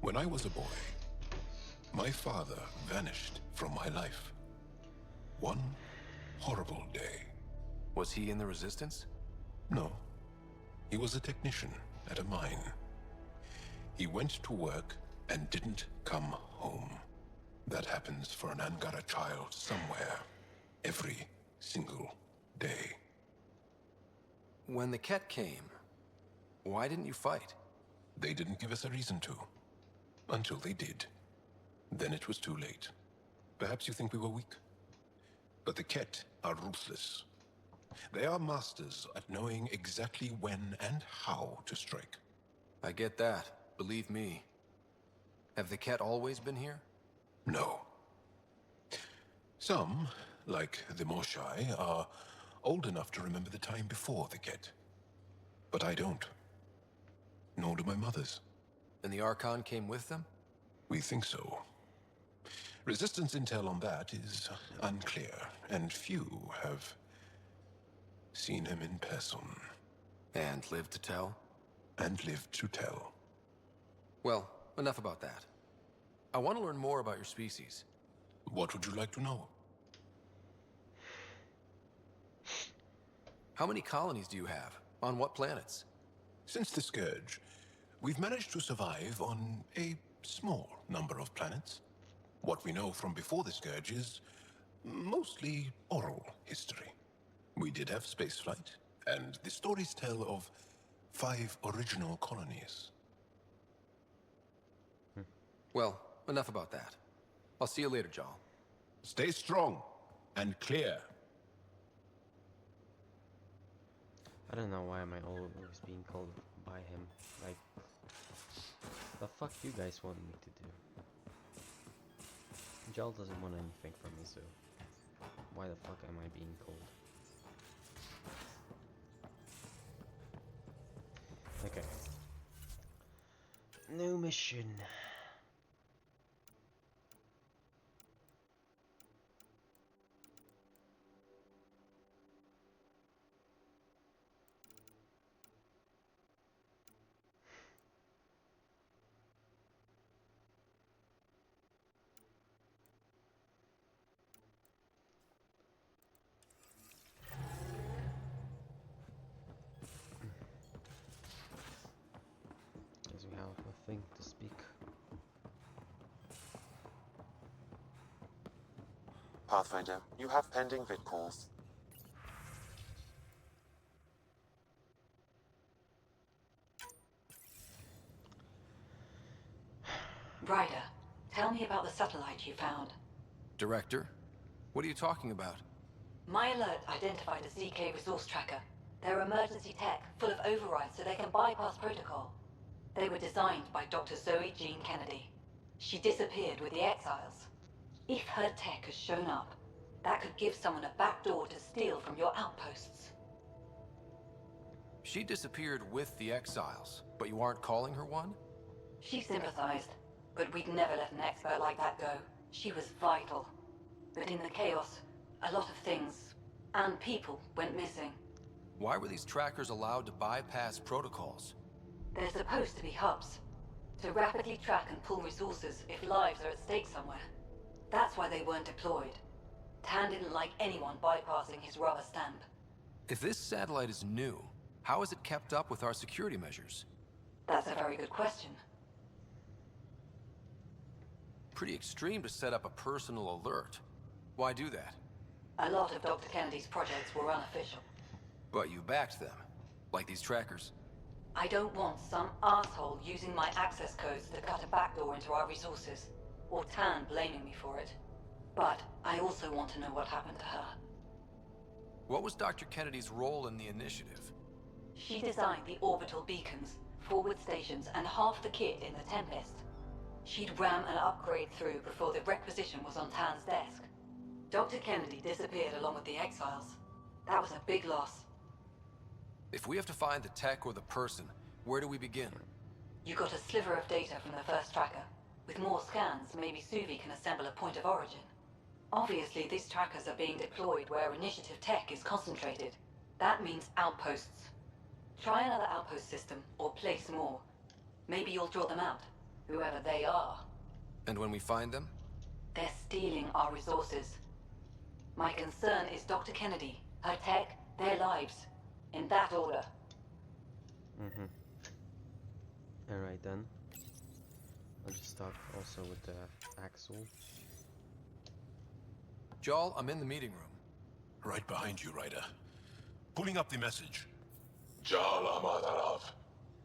When I was a boy, my father vanished from my life. One horrible day. Was he in the Resistance? No. He was a technician at a mine. He went to work and didn't come home. That happens for an Angara child somewhere, every single day. When the Ket came, why didn't you fight? They didn't give us a reason to. Until they did. Then it was too late. Perhaps you think we were weak. But the Ket are ruthless. They are masters at knowing exactly when and how to strike. I get that, believe me. Have the Ket always been here? No. Some, like the Moshai, are old enough to remember the time before the Ket. But I don't. Nor do my mothers. And the Archon came with them? We think so. Resistance intel on that is unclear, and few have seen him in person. And lived to tell? And lived to tell. Well, enough about that. I want to learn more about your species. What would you like to know? How many colonies do you have? On what planets? Since the Scourge, we've managed to survive on a small number of planets. What we know from before the Scourge is mostly oral history. We did have spaceflight, and the stories tell of 5 original colonies. Well, enough about that. I'll see you later, Jarl. Stay strong and clear. I don't know why am I always being called by him. Like, the fuck you guys want me to do? Jal doesn't want anything from me, so why the fuck am I being called? Okay. New mission. Guess we have a thing to speak. Pathfinder, you have pending vid calls. Ryder, tell me about the satellite you found. Director? What are you talking about? My alert identified a ZK resource tracker. They're emergency tech, full of overrides so they can bypass protocol. They were designed by Dr. Zoe Jean Kennedy. She disappeared with the Exiles. If her tech has shown up, that could give someone a backdoor to steal from your outposts. She disappeared with the Exiles, but you aren't calling her one? She sympathized, but we'd never let an expert like that go. She was vital. But in the chaos, a lot of things, and people, went missing. Why were these trackers allowed to bypass protocols? They're supposed to be hubs. To rapidly track and pull resources if lives are at stake somewhere. That's why they weren't deployed. Tan didn't like anyone bypassing his rubber stamp. If this satellite is new, how is it kept up with our security measures? That's a very good question. Pretty extreme to set up a personal alert. Why do that? A lot of Dr. Kennedy's projects were unofficial. But you backed them, like these trackers. I don't want some asshole using my access codes to cut a backdoor into our resources, or Tan blaming me for it. But I also want to know what happened to her. What was Dr. Kennedy's role in the initiative? She designed the orbital beacons, forward stations, and half the kit in the Tempest. She'd ram an upgrade through before the requisition was on Tan's desk. Dr. Kennedy disappeared along with the exiles. That was a big loss. If we have to find the tech or the person, where do we begin? You got a sliver of data from the first tracker. With more scans, maybe Suvi can assemble a point of origin. Obviously, these trackers are being deployed where initiative tech is concentrated. That means outposts. Try another outpost system, or place more. Maybe you'll draw them out, whoever they are. And when we find them? They're stealing our resources. My concern is Dr. Kennedy, her tech, their lives. In that order. Alright then. I'll just start also with the Axel. Jarl, I'm in the meeting room. Right behind you, Ryder. Pulling up the message. Jarl Amadarav,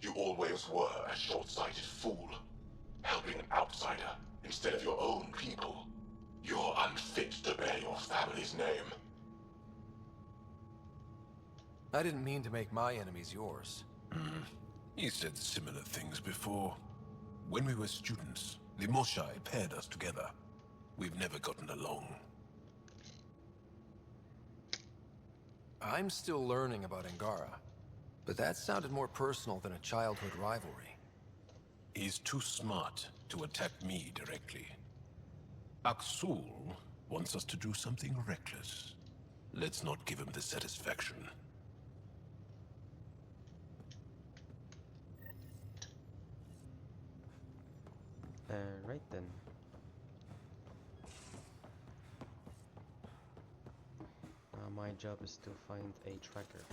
you always were a short-sighted fool. Helping an outsider instead of your own people. You're unfit to bear your family's name. I didn't mean to make my enemies yours. You said similar things before. When we were students, the Moshai paired us together. We've never gotten along. I'm still learning about Angara, but that sounded more personal than a childhood rivalry. He's too smart to attack me directly. Aksul wants us to do something reckless. Let's not give him the satisfaction. Right then. Now my job is to find a tracker.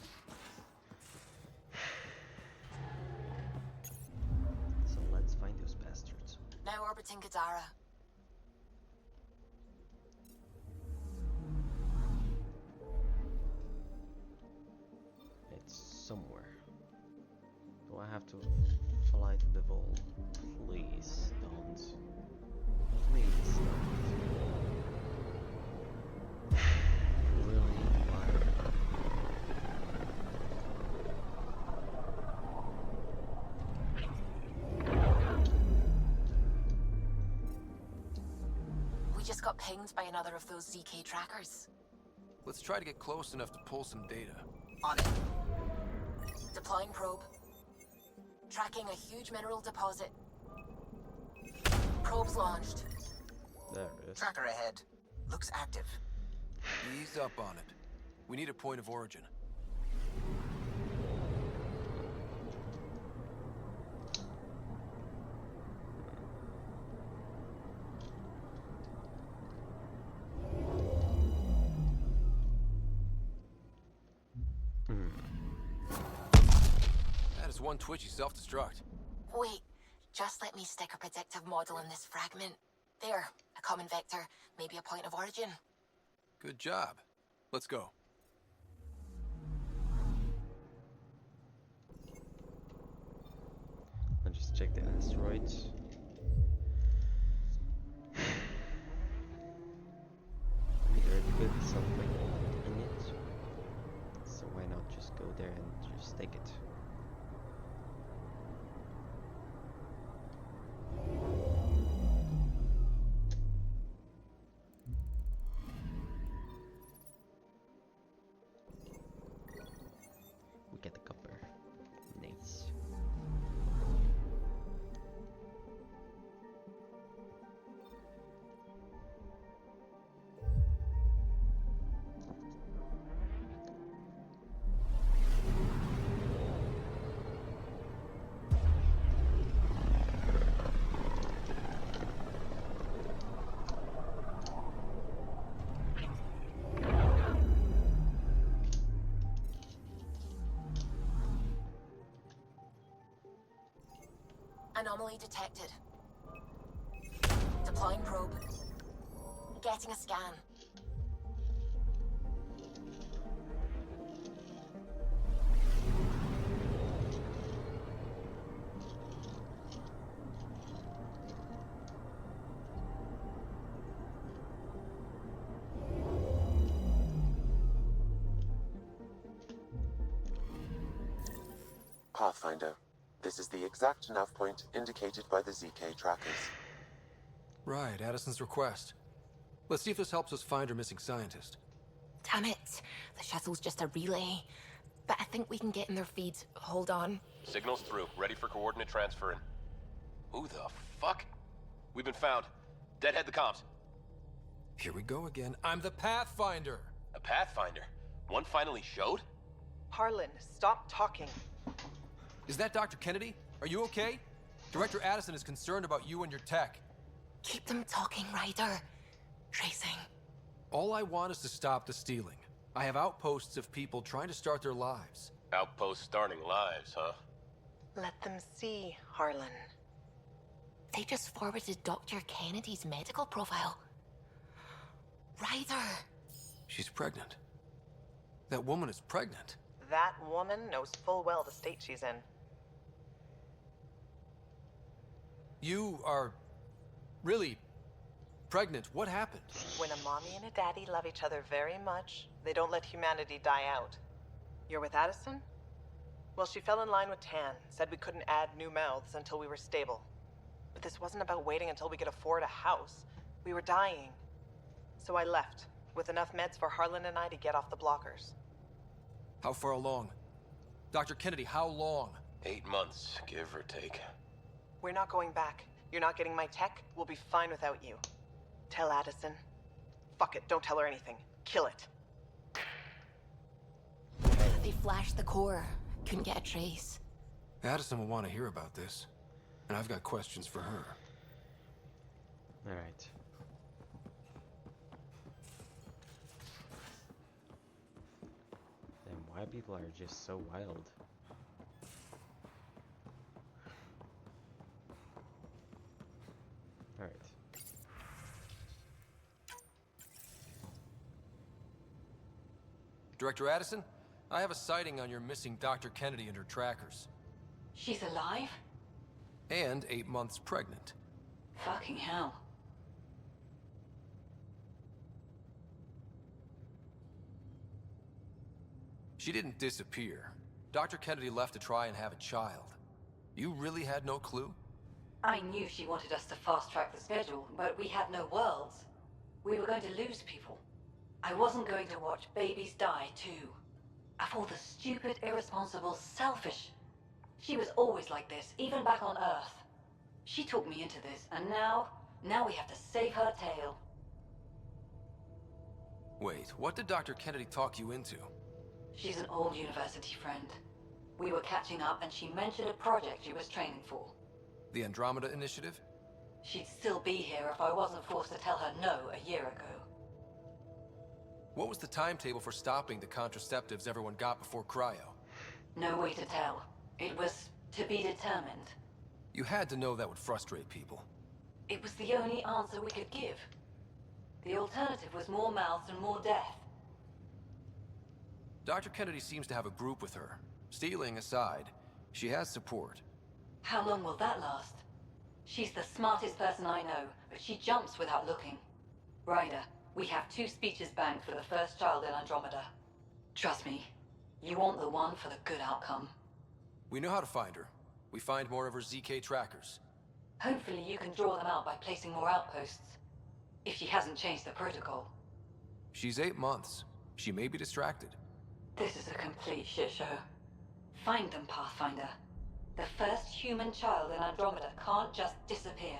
So let's find those bastards. Now orbiting Gadara. It's somewhere. Do I have to fly to the vault? Please don't. Please don't. Really? Why? We just got pinged by another of those ZK trackers. Let's try to get close enough to pull some data. On it. Deploying probe. Tracking a huge mineral deposit. Probe's launched. There it is. Tracker ahead. Looks active. Ease up on it. We need a point of origin. That is one twitchy self-destruct. Wait, just let me stick a predictive model in this fragment. There, a common vector, maybe a point of origin. Good job. Let's go. I'll just check the asteroids. There could be something in it. So why not just go there and just take it? We get the copper. Nice. Anomaly detected. Deploying probe. Getting a scan. Pathfinder. This is the exact nav point indicated by the ZK trackers. Right, Addison's request. Let's see if this helps us find her missing scientist. Damn it. The shuttle's just a relay. But I think we can get in their feeds. Hold on. Signal's through. Ready for coordinate transferring. Who the fuck? We've been found. Deadhead the comms. Here we go again. I'm the Pathfinder! A Pathfinder? One finally showed? Harlan, stop talking. Is that Dr. Kennedy? Are you okay? Director Addison is concerned about you and your tech. Keep them talking, Ryder. Tracing. All I want is to stop the stealing. I have outposts of people trying to start their lives. Outpost starting lives, huh? Let them see, Harlan. They just forwarded Dr. Kennedy's medical profile. Ryder. She's pregnant. That woman is pregnant. That woman knows full well the state she's in. You are really pregnant. What happened? When a mommy and a daddy love each other very much, they don't let humanity die out. You're with Addison? Well, she fell in line with Tan, said we couldn't add new mouths until we were stable. But this wasn't about waiting until we could afford a house. We were dying. So I left, with enough meds for Harlan and I to get off the blockers. How far along? Dr. Kennedy, how long? 8 months, give or take. We're not going back. You're not getting my tech. We'll be fine without you. Tell Addison. Fuck it, don't tell her anything. Kill it. They flashed the core. Couldn't get a trace. Addison will want to hear about this. And I've got questions for her. Alright. And why people are just so wild. Alright. Director Addison, I have a sighting on your missing Dr. Kennedy and her trackers. She's alive? And 8 months pregnant. Fucking hell. She didn't disappear. Dr. Kennedy left to try and have a child. You really had no clue? I knew she wanted us to fast-track the schedule, but we had no worlds. We were going to lose people. I wasn't going to watch babies die, too. Of all the stupid, irresponsible, selfish... She was always like this, even back on Earth. She talked me into this, and now we have to save her tail. Wait, what did Dr. Kennedy talk you into? She's an old university friend. We were catching up, and she mentioned a project she was training for. The Andromeda Initiative? She'd still be here if I wasn't forced to tell her no a year ago. What was the timetable for stopping the contraceptives everyone got before cryo? No way to tell. It was to be determined. You had to know that would frustrate people. It was the only answer we could give. The alternative was more mouths and more death. Dr. Kennedy seems to have a group with her. Stealing aside, she has support. How long will that last? She's the smartest person I know, but she jumps without looking. Ryder, we have 2 speeches banked for the first child in Andromeda. Trust me, you want the one for the good outcome. We know how to find her. We find more of her ZK trackers. Hopefully you can draw them out by placing more outposts. If she hasn't changed the protocol. She's 8 months. She may be distracted. This is a complete shit show. Find them, Pathfinder. The first human child in Andromeda can't just disappear.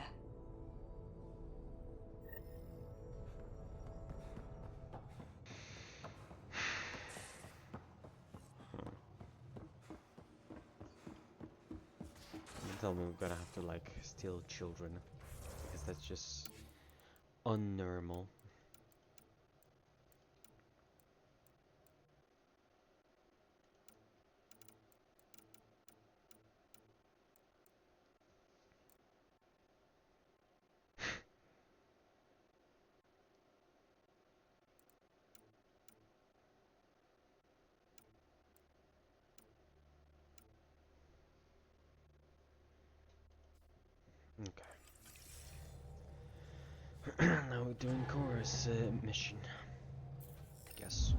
Tell me we're gonna have to like steal children, because that's just unnormal. now doing Cora's mission, I guess.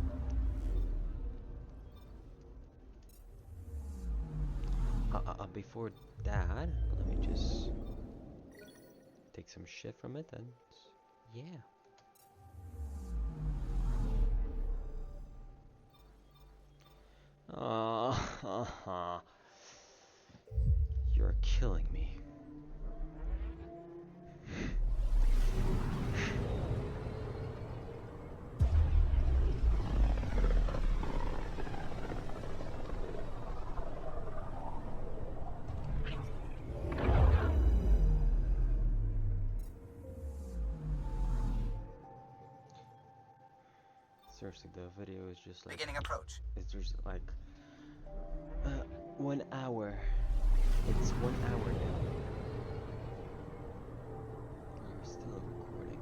Before that, let me just take some shit from it and yeah. You're killing me. Seriously, the video is just like Beginning approach. It's just like 1 hour. It's 1 hour now. You're still recording.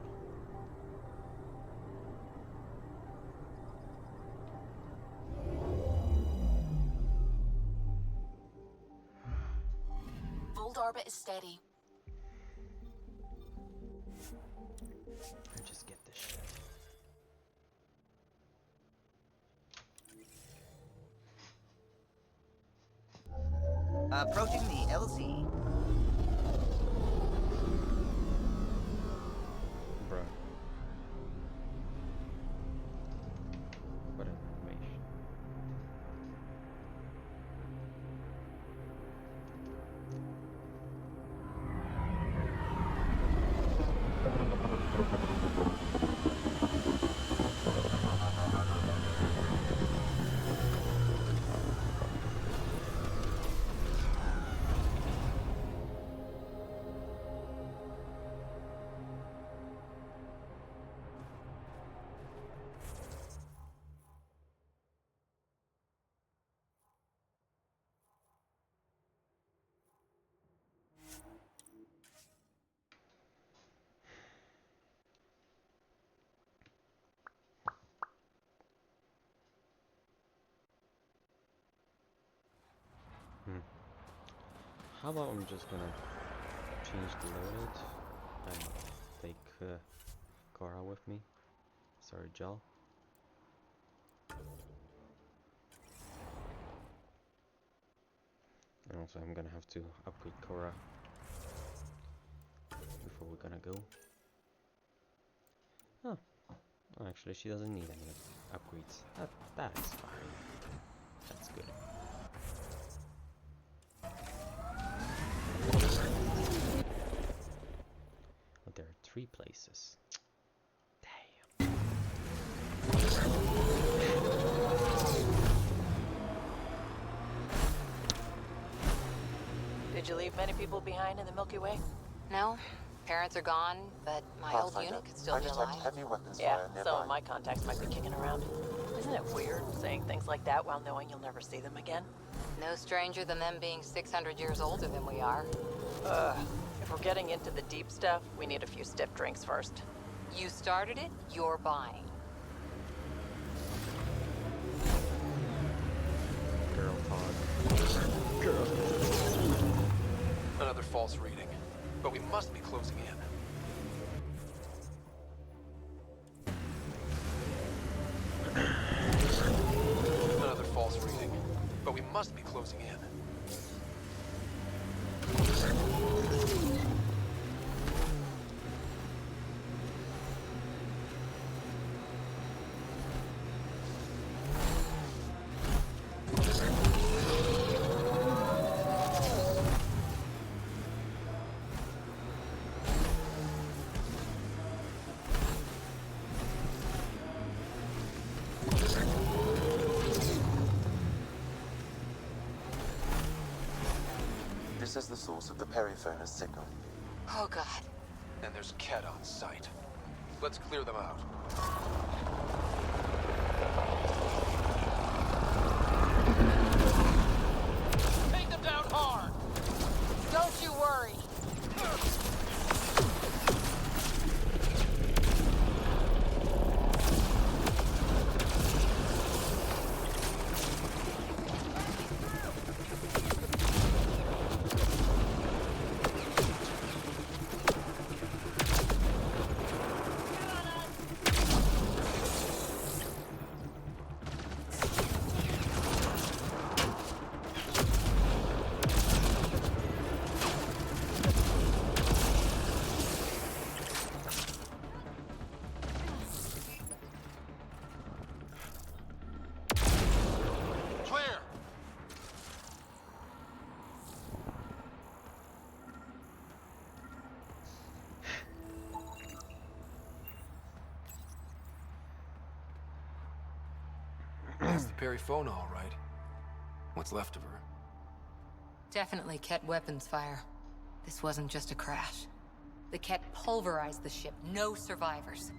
Bold orbit is steady. I just get this shit. Approaching the LZ. Bruh. What an animation. How about I'm just gonna change the loaded and take Cora with me. Sorry, Jal. And also I'm gonna have to upgrade Cora before we're gonna go. Oh, actually she doesn't need any upgrades. That is fine. That's good. But there are 3 places. Damn. Did you leave many people behind in the Milky Way? No, parents are gone, but my old unit could still I be detect alive. heavy weapons Yeah, fire nearby. some of my contacts might be kicking around. Isn't it weird saying things like that while knowing you'll never see them again? No stranger than them being 600 years older than we are. If we're getting into the deep stuff, we need a few stiff drinks first. You started it, you're buying. Girl talk. Girl. Another false reading. But we must be closing in. Another false reading. But we must be closing in. This is the source of the periphone's signal. Oh god. And there's Ket on site. Let's clear them out. Take them down hard! Don't you worry. That's the Perifona, all right. What's left of her. Definitely Ket weapons fire. This wasn't just a crash. The Ket pulverized the ship. No survivors.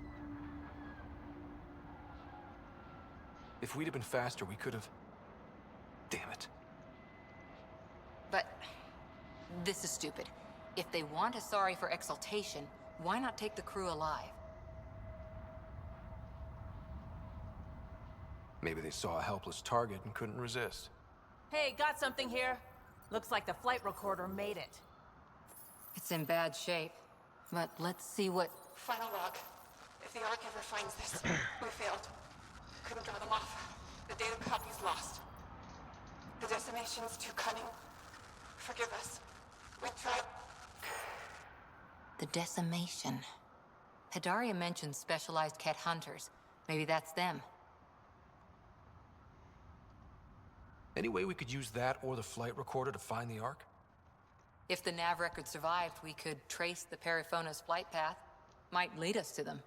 If we'd have been faster, we could have... Damn it. But this is stupid. If they want Asari for exaltation, why not take the crew alive? Maybe they saw a helpless target and couldn't resist. Hey, got something here. Looks like the flight recorder made it. It's in bad shape, but let's see what... Final log. If the Ark ever finds this, we failed. Couldn't draw them off. The data copy's lost. The decimation's too cunning. Forgive us. We tried. The decimation. Hidaria mentioned specialized Ket hunters. Maybe that's them. Any way we could use that or the flight recorder to find the Ark? If the nav record survived, we could trace the Perifona's flight path. Might lead us to them.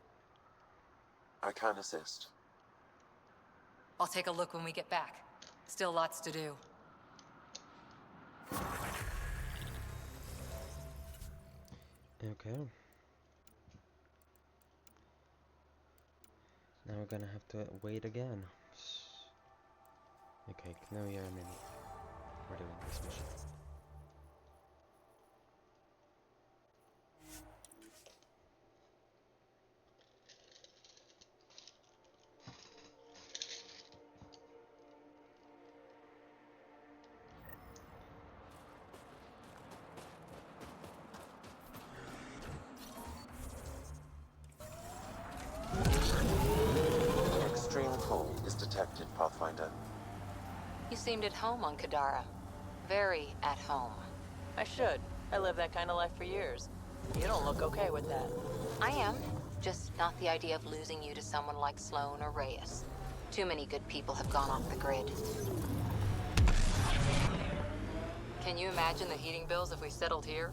I can assist. I'll take a look when we get back. Still lots to do. Okay. Now we're gonna have to wait again. Okay, now you're a minute. We're doing this mission. Extreme cold is detected, Pathfinder. You seemed at home on Kadara. Very at home. I should. I lived that kind of life for years. You don't look okay with that. I am. Just not the idea of losing you to someone like Sloane or Reyes. Too many good people have gone off the grid. Can you imagine the heating bills if we settled here?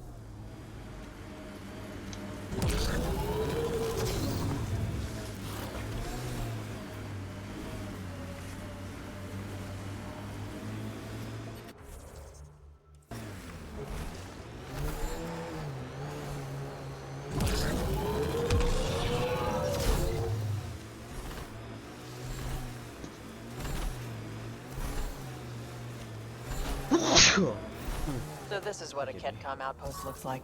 So this is what a Ketcom outpost looks like.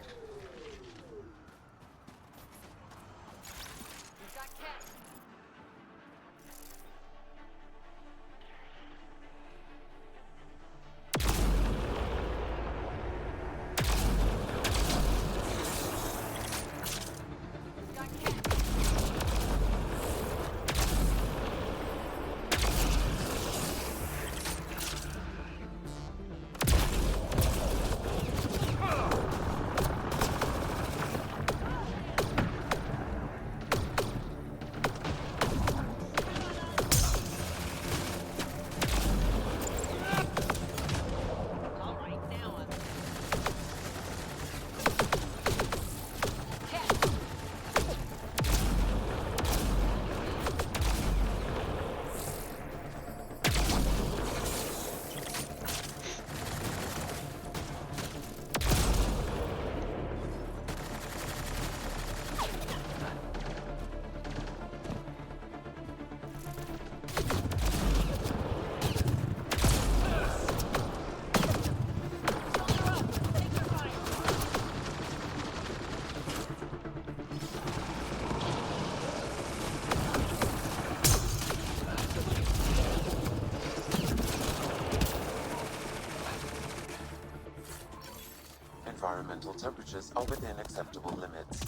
Environmental temperatures are within acceptable limits.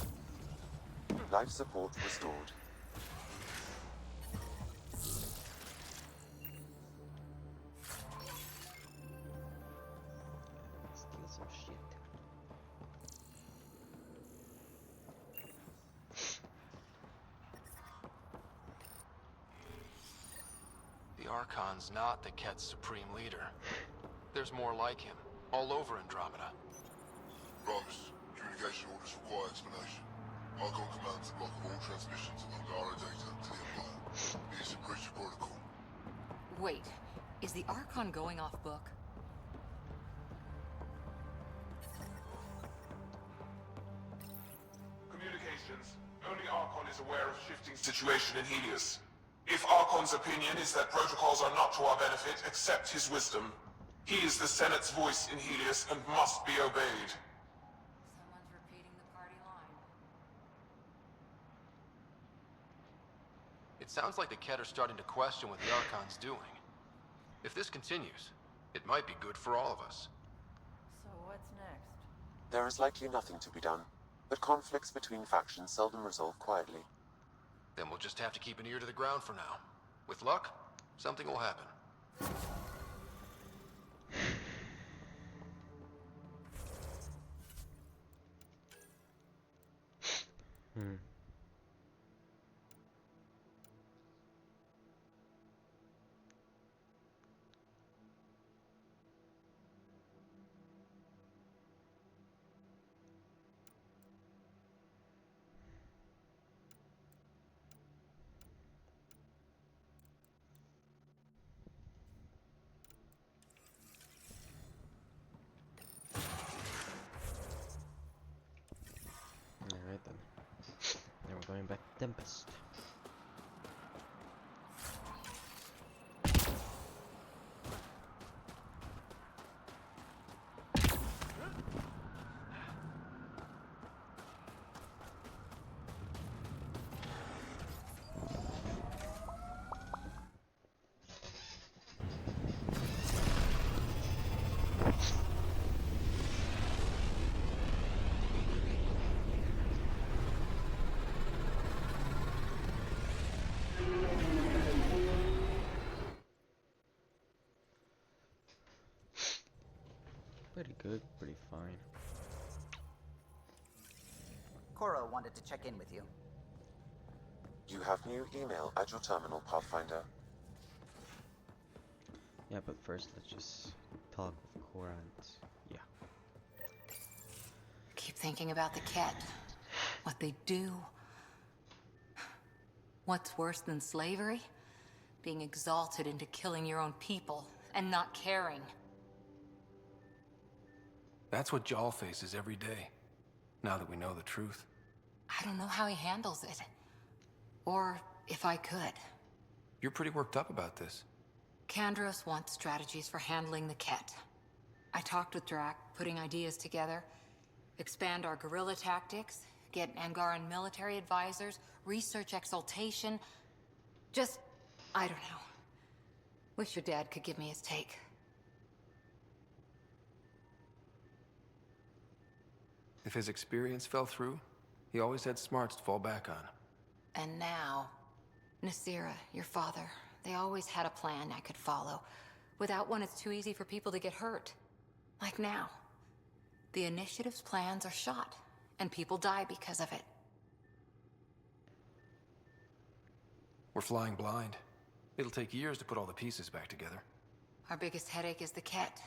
Life support restored. Steal some shit. The Archon's not the Ket's supreme leader. There's more like him, all over Andromeda. Rose, communication orders require explanation. Archon commands the block of all transmissions of Angara data to the Empire. It is a breach of protocol. Wait, is the Archon going off book? Communications. Only Archon is aware of shifting situation in Helios. If Archon's opinion is that protocols are not to our benefit, accept his wisdom. He is the Senate's voice in Helios and must be obeyed. Someone's repeating the party line. It sounds like the Ket are starting to question what the Archon's doing. If this continues, it might be good for all of us. So what's next? There is likely nothing to be done, but conflicts between factions seldom resolve quietly. Then we'll just have to keep an ear to the ground for now. With luck, something will happen. Alright then. Now we're going back to Tempest. Pretty good, pretty fine. Cora wanted to check in with you. You have new email at your terminal, Pathfinder. Yeah, but first let's just talk with Cora and yeah. Keep thinking about the Ket. What they do. What's worse than slavery? Being exalted into killing your own people and not caring. That's what Jaal faces every day, now that we know the truth. I don't know how he handles it. Or if I could. You're pretty worked up about this. Kandros wants strategies for handling the Ket. I talked with Drac, putting ideas together. Expand our guerrilla tactics, get Angaran military advisors, research exaltation. Just, I don't know. Wish your dad could give me his take. If his experience fell through, he always had smarts to fall back on. And now, Nasira, your father, they always had a plan I could follow. Without one, it's too easy for people to get hurt. Like now. The Initiative's plans are shot, and people die because of it. We're flying blind. It'll take years to put all the pieces back together. Our biggest headache is the Ket.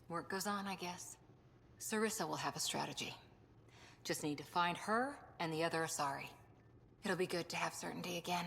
Work goes on, I guess. Sarissa will have a strategy. Just need to find her and the other Asari. It'll be good to have certainty again.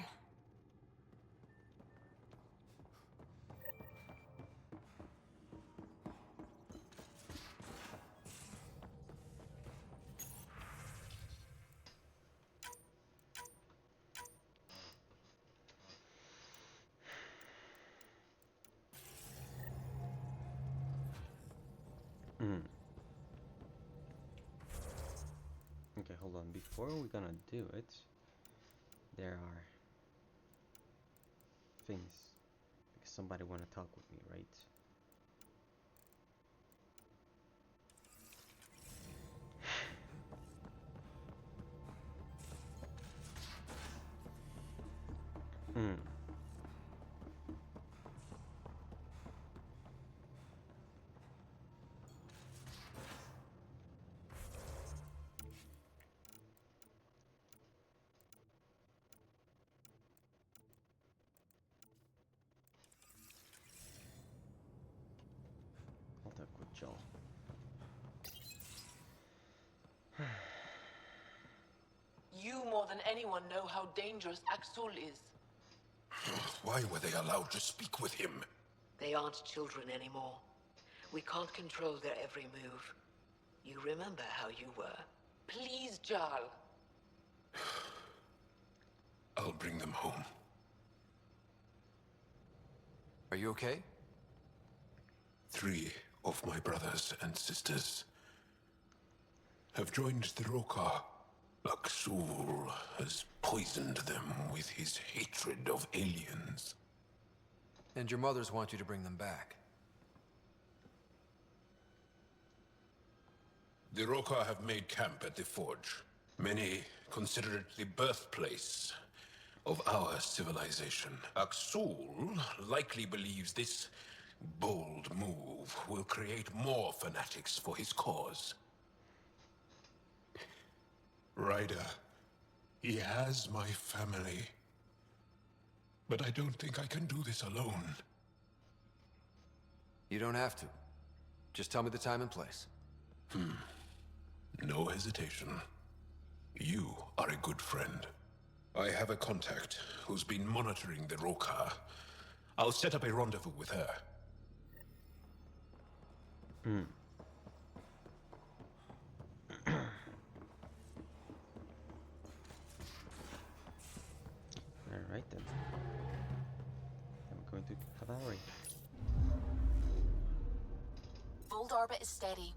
Okay, hold on. Before we're gonna do it, there are things. Because somebody wanna talk with me, right? I'll talk with Joel. You more than anyone know how dangerous Axul is. Why were they allowed to speak with him? They aren't children anymore. We can't control their every move. You remember how you were. Please, Jarl. I'll bring them home. Are you okay? 3 of my brothers and sisters have joined the Rokar. Aksul has poisoned them with his hatred of aliens. And your mothers want you to bring them back. The Rokar have made camp at the Forge. Many consider it the birthplace of our civilization. Aksul likely believes this bold move will create more fanatics for his cause. Ryder, he has my family. But I don't think I can do this alone. You don't have to. Just tell me the time and place. No hesitation. You are a good friend. I have a contact who's been monitoring the Rokar. I'll set up a rendezvous with her. Alright then. I'm going to cavalry. Bold orbit is steady.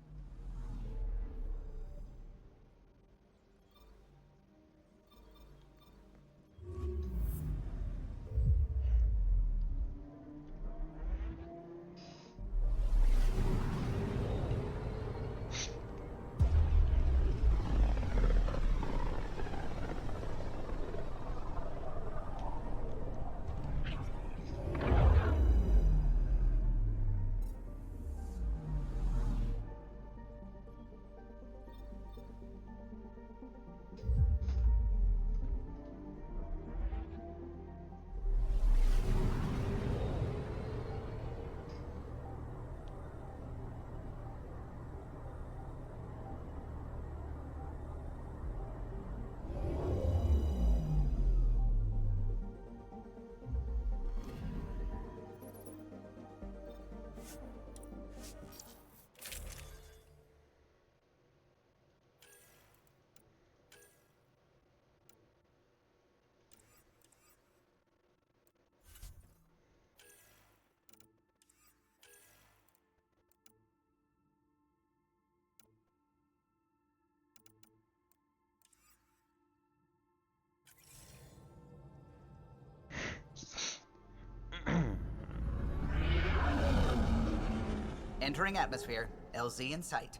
Entering atmosphere. LZ in sight.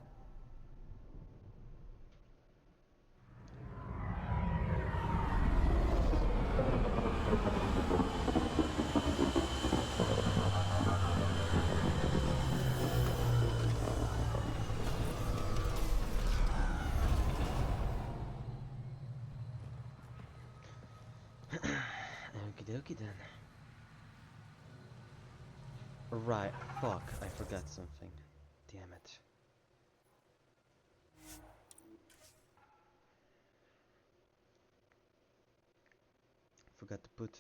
Okie dokie then. Right, fuck, I forgot something. Damn it. Forgot to put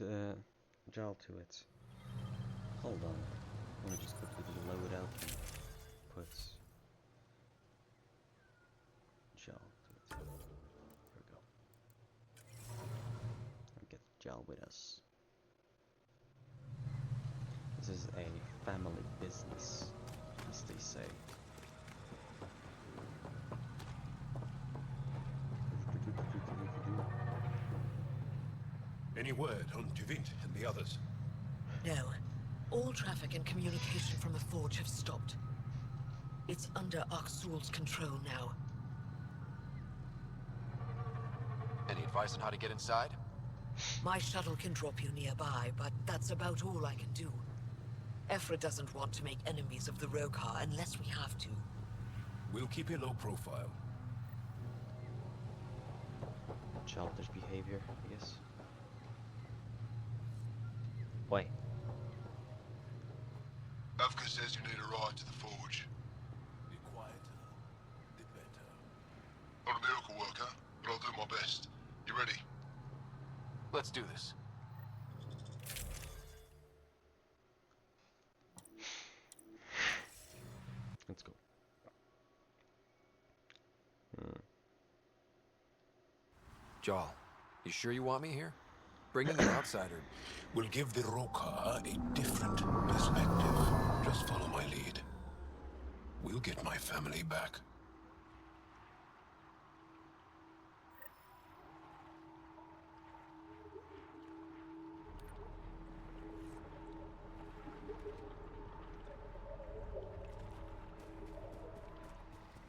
JAL to it. Hold on. Let me just quickly load out and put JAL to it. There we go. And get JAL with us. This is a family business, as they say. Any word on Tuvint and the others? No. All traffic and communication from the Forge have stopped. It's under Aksul's control now. Any advice on how to get inside? My shuttle can drop you nearby, but that's about all I can do. Ephra doesn't want to make enemies of the Rokar unless we have to. We'll keep a low profile. Childish behavior, I guess. Wait. Avka says you need a ride to the Forge. The quieter, the better. I'm a miracle worker, but I'll do my best. You ready? Let's do this. Jarl, you sure you want me here? Bringing an outsider will give the Roka a different perspective. Just follow my lead. We'll get my family back.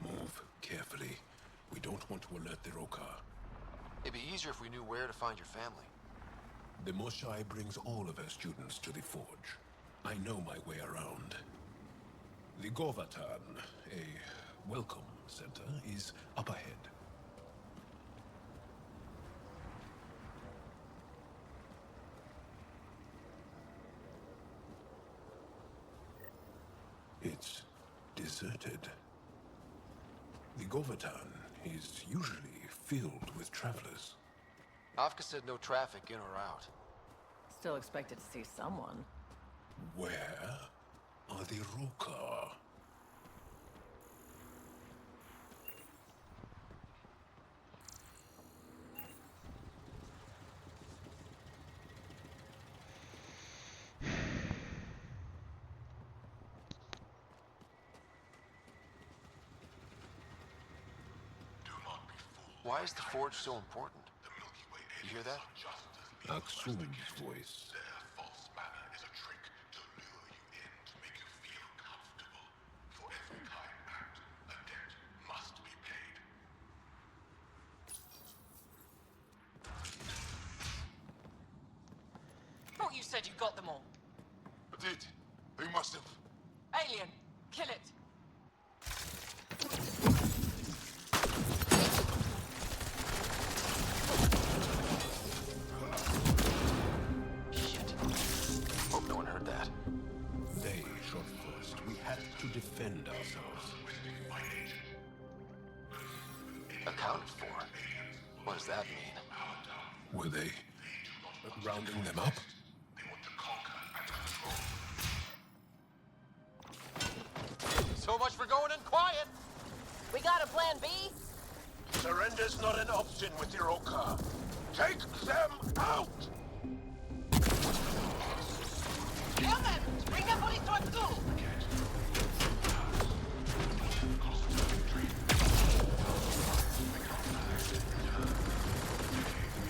Move carefully. We don't want to alert the Roka. It'd be easier if we knew where to find your family. The Moshai brings all of her students to the forge. I know my way around. The Govatan, a welcome center, is up ahead. It's deserted. The Govatan is usually filled with travelers. Afka said no traffic in or out. Still expected to see someone. Where are the Roka? Why is the forge so important? You hear that? Aksu's voice. Thought you said you got them all. I did. Who must have? Alien, kill it. Shit. Hope no one heard that. They shot first. We had to defend ourselves. Accounted for? What does that mean? Were they rounding them up? So much for going in quiet! We got a plan B? Surrender's not an option with the Roka. Take them out! Kill them! Bring them police to our school!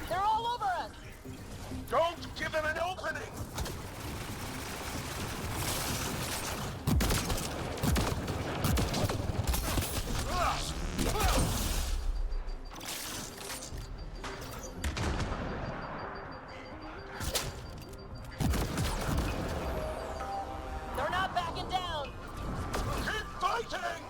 They're all over us! Don't give them an opening! They're not backing down! Keep fighting!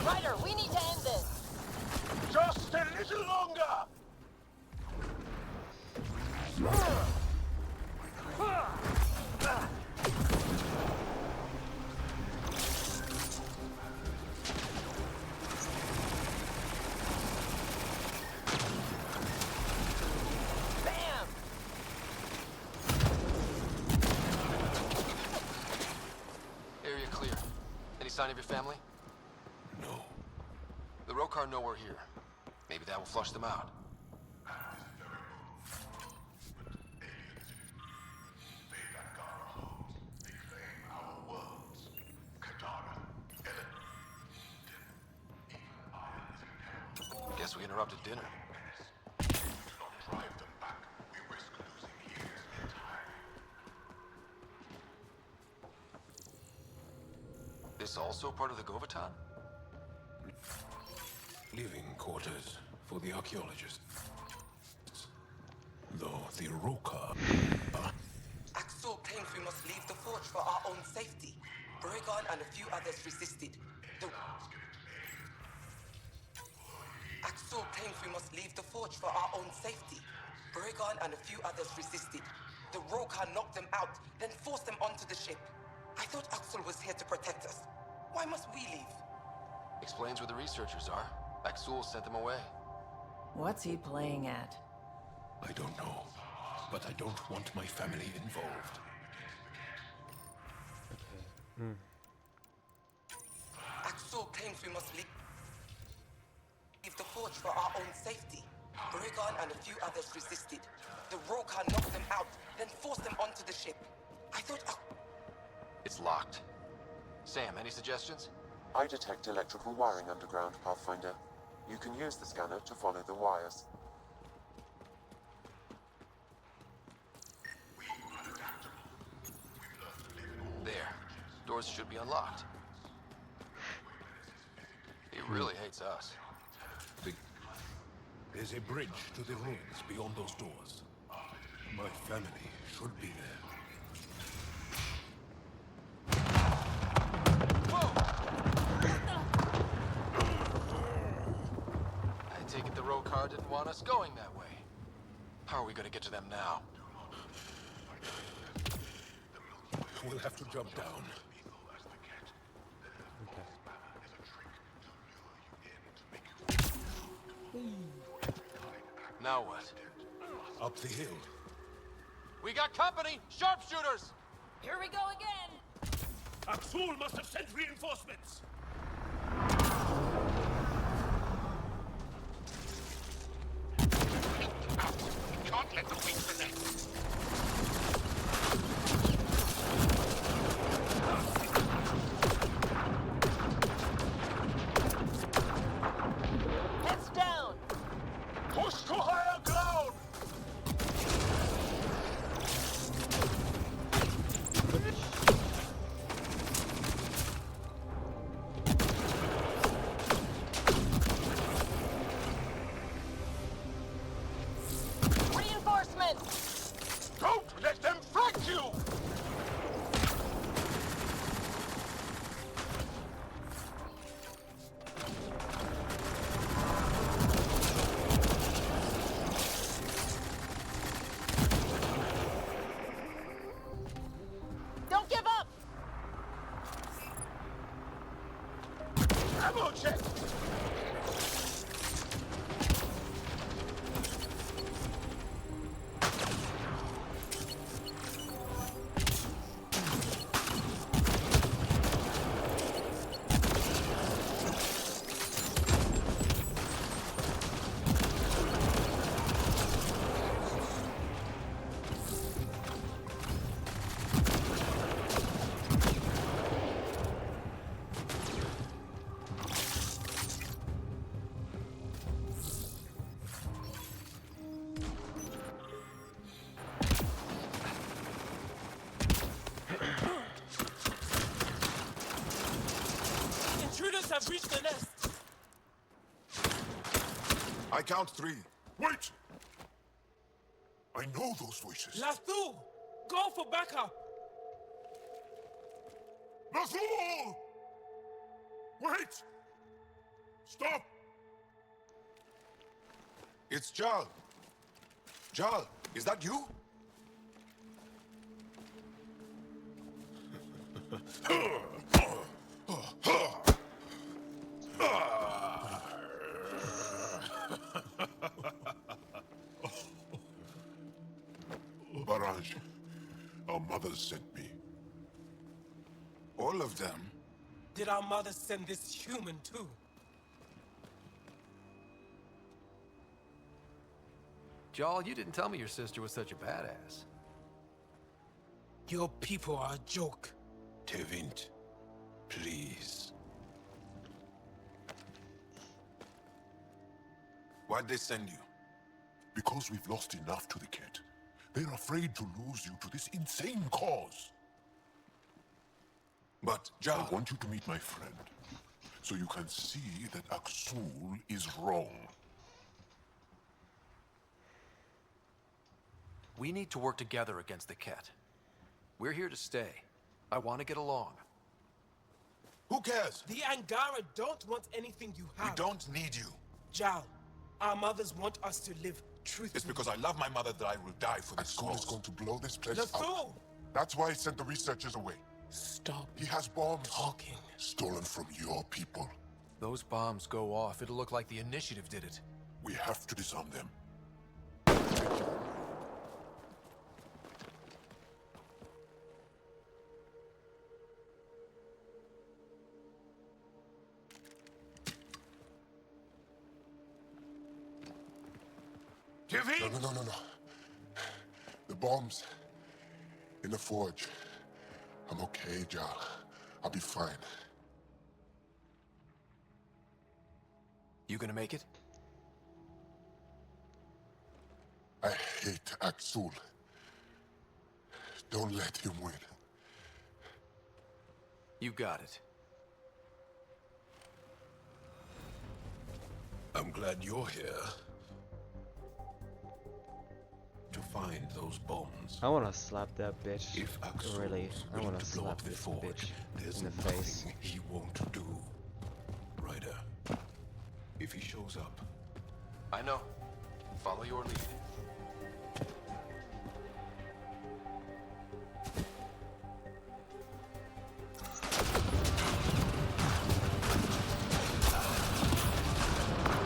Ryder, we need to end this! Just a little longer! Bam! Area clear. Any sign of your family? No. The Rokar know we're here. Maybe that will flush them out. Guess we interrupted dinner. This also part of the Govatan? Living quarters for the archaeologists. Though the Roka... Axel claims we must leave the forge for our own safety. Bregon and a few others resisted. Axel claims we must leave the forge for our own safety. Bregon and a few others resisted. The Roka knocked them out, then forced them onto the ship. I thought Axel was here to protect us. Why must we leave? Explains where the researchers are. Axul sent them away. What's he playing at? I don't know, but I don't want my family involved. Hmm. Axel claims we must leave the forge for our own safety. Bregon and a few others resisted. The Roka knocked them out, then forced them onto the ship. I thought... It's locked. Sam, any suggestions? I detect electrical wiring underground, Pathfinder. You can use the scanner to follow the wires. There. Doors should be unlocked. He really hates us. There's a bridge to the ruins beyond those doors. My family should be there. I take it the road car didn't want us going that way. How are we gonna get to them now? We'll have to jump down. Now what? Up the hill. We got company! Sharpshooters! Here we go again! Axul must have sent reinforcements! Can't let them wait for that. Heads down! Push to higher ground! Reinforcements! Don't let them flank you! Don't give up! Ammo check! Intruders have reached the nest! I count 3. Wait! I know those voices. Lathul! Go for backup! Lathul! Wait! Stop! It's Jal. Jal, is that you? Barrage, our mothers sent me. All of them? Did our mother send this human too? Jarl, you didn't tell me your sister was such a badass. Your people are a joke. Tevint, please. Why'd they send you? Because we've lost enough to the Ket. They're afraid to lose you to this insane cause. But, Jal... I want you to meet my friend, so you can see that Axul is wrong. We need to work together against the Ket. We're here to stay. I want to get along. Who cares? The Angara don't want anything you have. We don't need you. Jal, our mothers want us to live truthfully. It's because I love my mother that I will die for this Axul is cause. going to blow this place Lathul! up. That's why he sent the researchers away. Stop. He has bombs. Talking. Stolen from your people. Those bombs go off, it'll look like the Initiative did it. We have to disarm them. No. The bombs in the forge. I'm okay, Jal. I'll be fine. You gonna make it? I hate Axul. Don't let him win. You got it. I'm glad you're here. To find those bombs. I wanna slap that bitch. If Axel's Really, I willing wanna to blow slap up the this forge, bitch there's in the nothing face. he won't do. Ryder, if he shows up. I know. Follow your lead.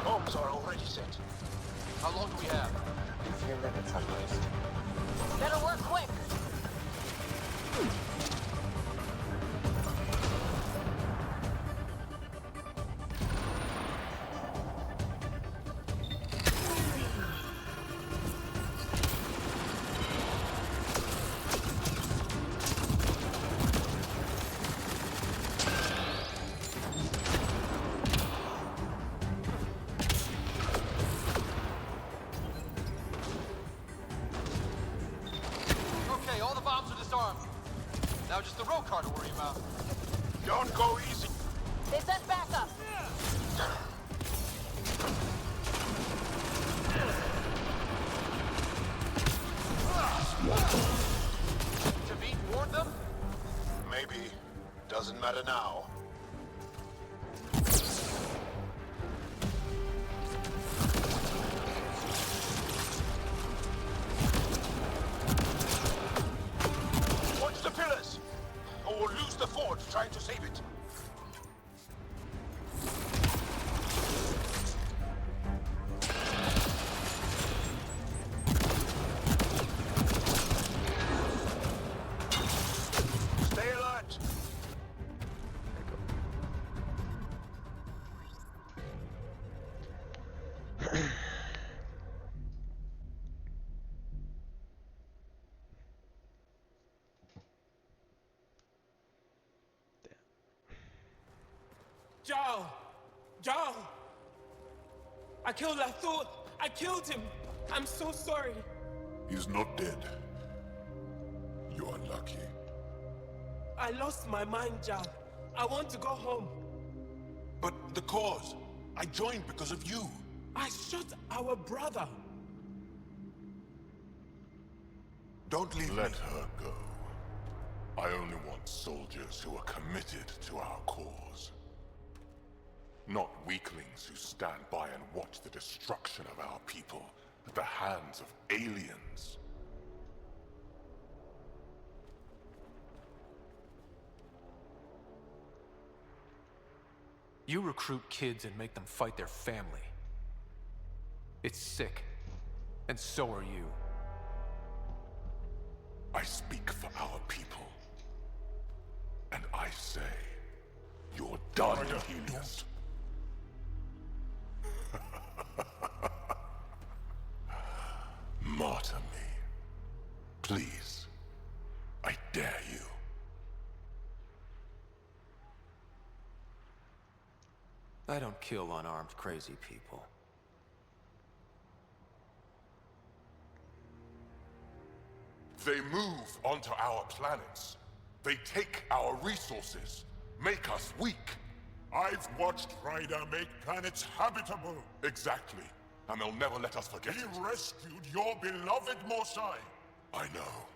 Bombs are already set. How long do we have? Your limits at most. Better work quick. Okay, all the bombs are disarmed. Now just the road car to worry about. Don't go easy. They sent backup. Javit warned them? Maybe. Doesn't matter now. Watch the pillars! Or we'll lose the forge trying to save it. Stay alert! Jal! Jal! I killed Lathur! I killed him! I'm so sorry! He's not dead. You're unlucky. I lost my mind, Jal. I want to go home. But the cause. I joined because of you. I shot our brother. Don't leave Let me. her go. I only want soldiers who are committed to our cause. Not weaklings who stand by and watch the destruction of our people at the hands of aliens. You recruit kids and make them fight their family. It's sick. And so are you. I speak for our people. And I say, you're done, Helios. Martyr me. Please. I dare you. I don't kill unarmed crazy people. They move onto our planets. They take our resources, make us weak. I've watched Ryder make planets habitable. Exactly. And they'll never let us forget He it. rescued your beloved Mosai. I know.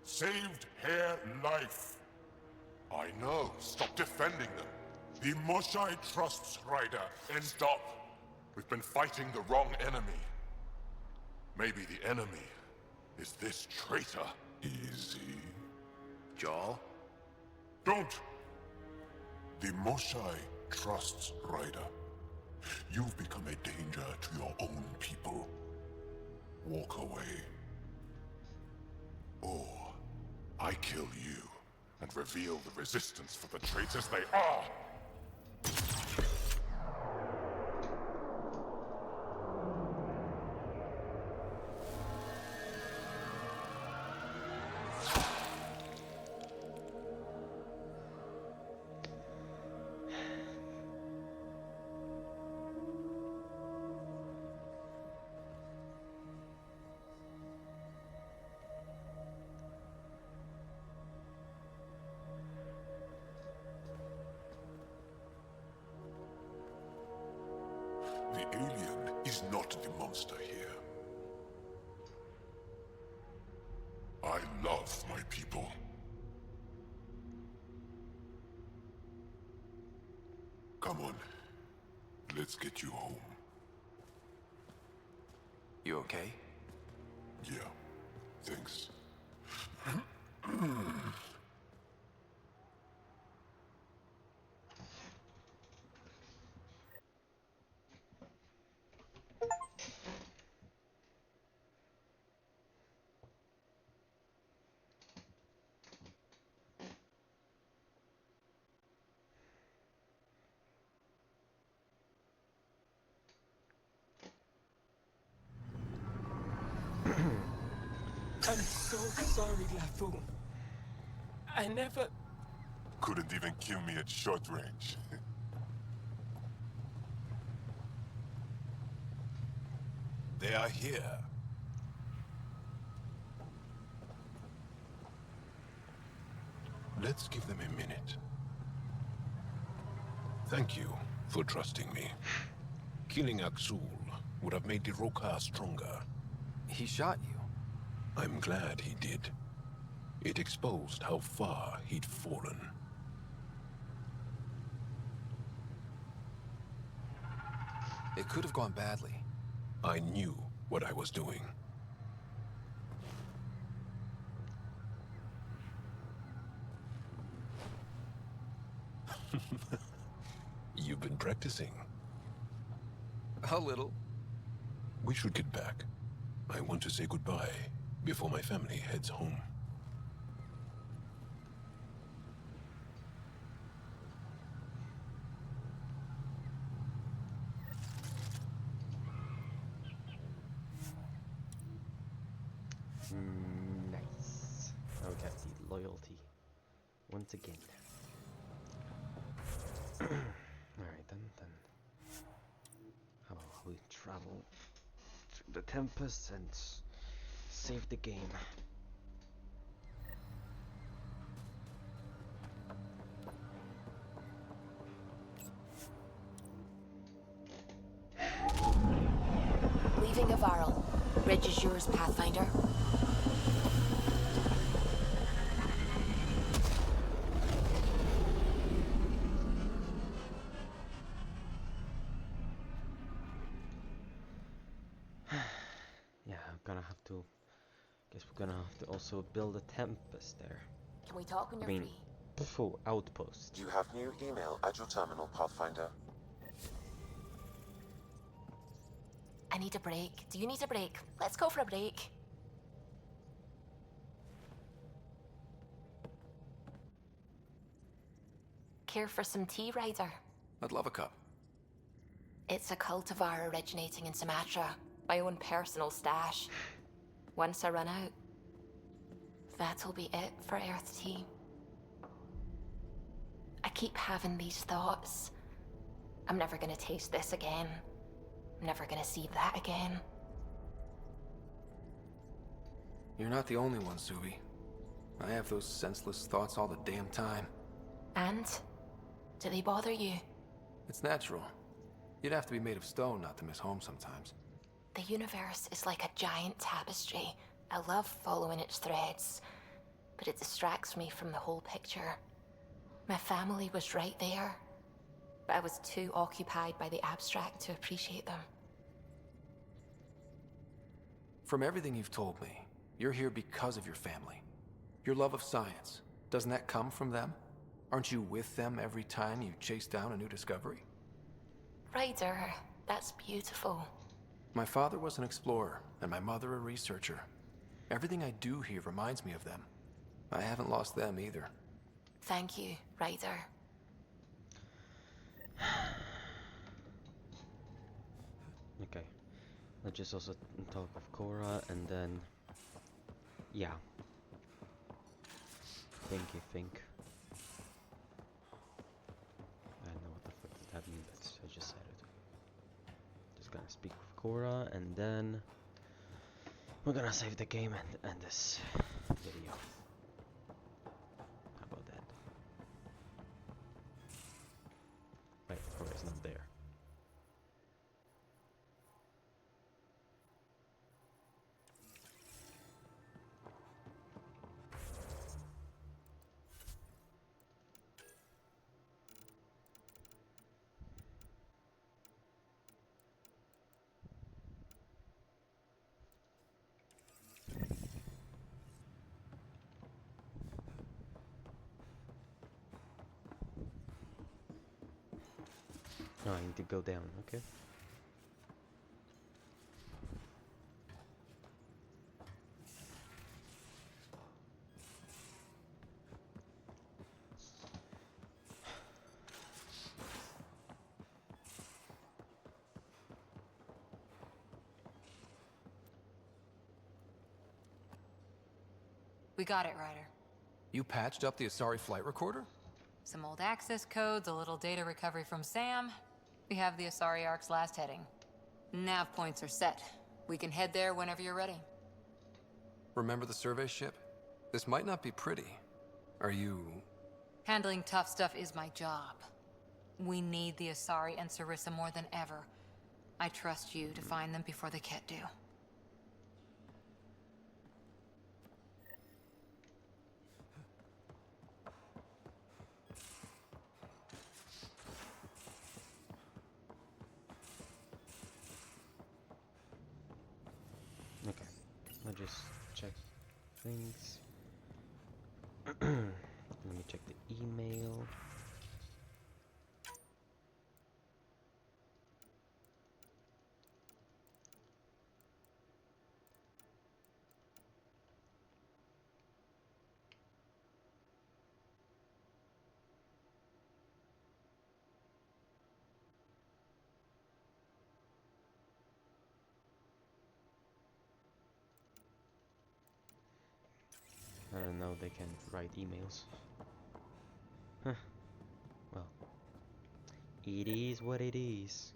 Saved her life. I know. Stop defending them. The Mosai trusts Ryder and... Stop. We've been fighting the wrong enemy. Maybe the enemy is this traitor. Easy. Jal? Don't! The Mosai trusts Ryder. You've become a danger to your own people. walk away. Or I kill you and reveal the resistance for the traitors they are! The alien is not the monster here. I love my people. Come on. Let's get you home. You okay? Yeah. Thanks. I'm so sorry, Lathu. I never... Couldn't even kill me at short range. They are here. Let's give them a minute. Thank you for trusting me. Killing Aksul would have made the Roka stronger. He shot you. I'm glad he did. It exposed how far he'd fallen. It could have gone badly. I knew what I was doing. You've been practicing. A little. We should get back. I want to say goodbye before my family heads home. Nice. I'll get the loyalty once again. Alright then. How about we travel through the Tempest and save the game? Leaving Avaril. Ridge is yours, Pathfinder. Yeah, I'm gonna have to. Guess we're gonna have to also build a Tempest there. Can we talk when you're free? Full outpost. You have new email at your terminal, Pathfinder. I need a break. Do you need a break? Let's go for a break. Care for some tea, Ryder? I'd love a cup. It's a cultivar originating in Sumatra. My own personal stash. Once I run out, that'll be it for Earth tea. I keep having these thoughts. I'm never gonna taste this again. I'm never gonna see that again. You're not the only one, Subi. I have those senseless thoughts all the damn time. And? Do they bother you? It's natural. You'd have to be made of stone not to miss home sometimes. The universe is like a giant tapestry. I love following its threads, but it distracts me from the whole picture. My family was right there, but I was too occupied by the abstract to appreciate them. From everything you've told me, you're here because of your family. Your love of science, doesn't that come from them? Aren't you with them every time you chase down a new discovery? Ryder, that's beautiful. My father was an explorer, and my mother a researcher. Everything I do here reminds me of them. I haven't lost them either. Thank you, Ryder. Okay, let's just also talk of Cora, and then yeah, think. I don't know what the fuck does that mean, but I just said it. Just gonna speak with Cora, and then we're gonna save the game and end this video. How about that? Wait, Cora's not there. Oh, I need to go down, okay. We got it, Ryder. You patched up the Asari flight recorder? Some old access codes, a little data recovery from Sam. We have the Asari Ark's last heading. Nav points are set. We can head there whenever you're ready. Remember the survey ship? This might not be pretty. Are you... Handling tough stuff is my job. We need the Asari and Sarissa more than ever. I trust you to find them before the Ket do. Okay, I'll just check things. Let me check the email. I don't know, they can write emails. Huh. Well, it is what it is.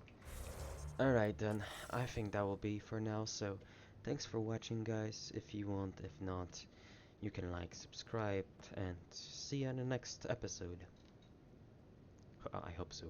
Alright then, I think that will be for now, so thanks for watching guys. If you want, if not, you can like, subscribe, and see you on the next episode. I hope so.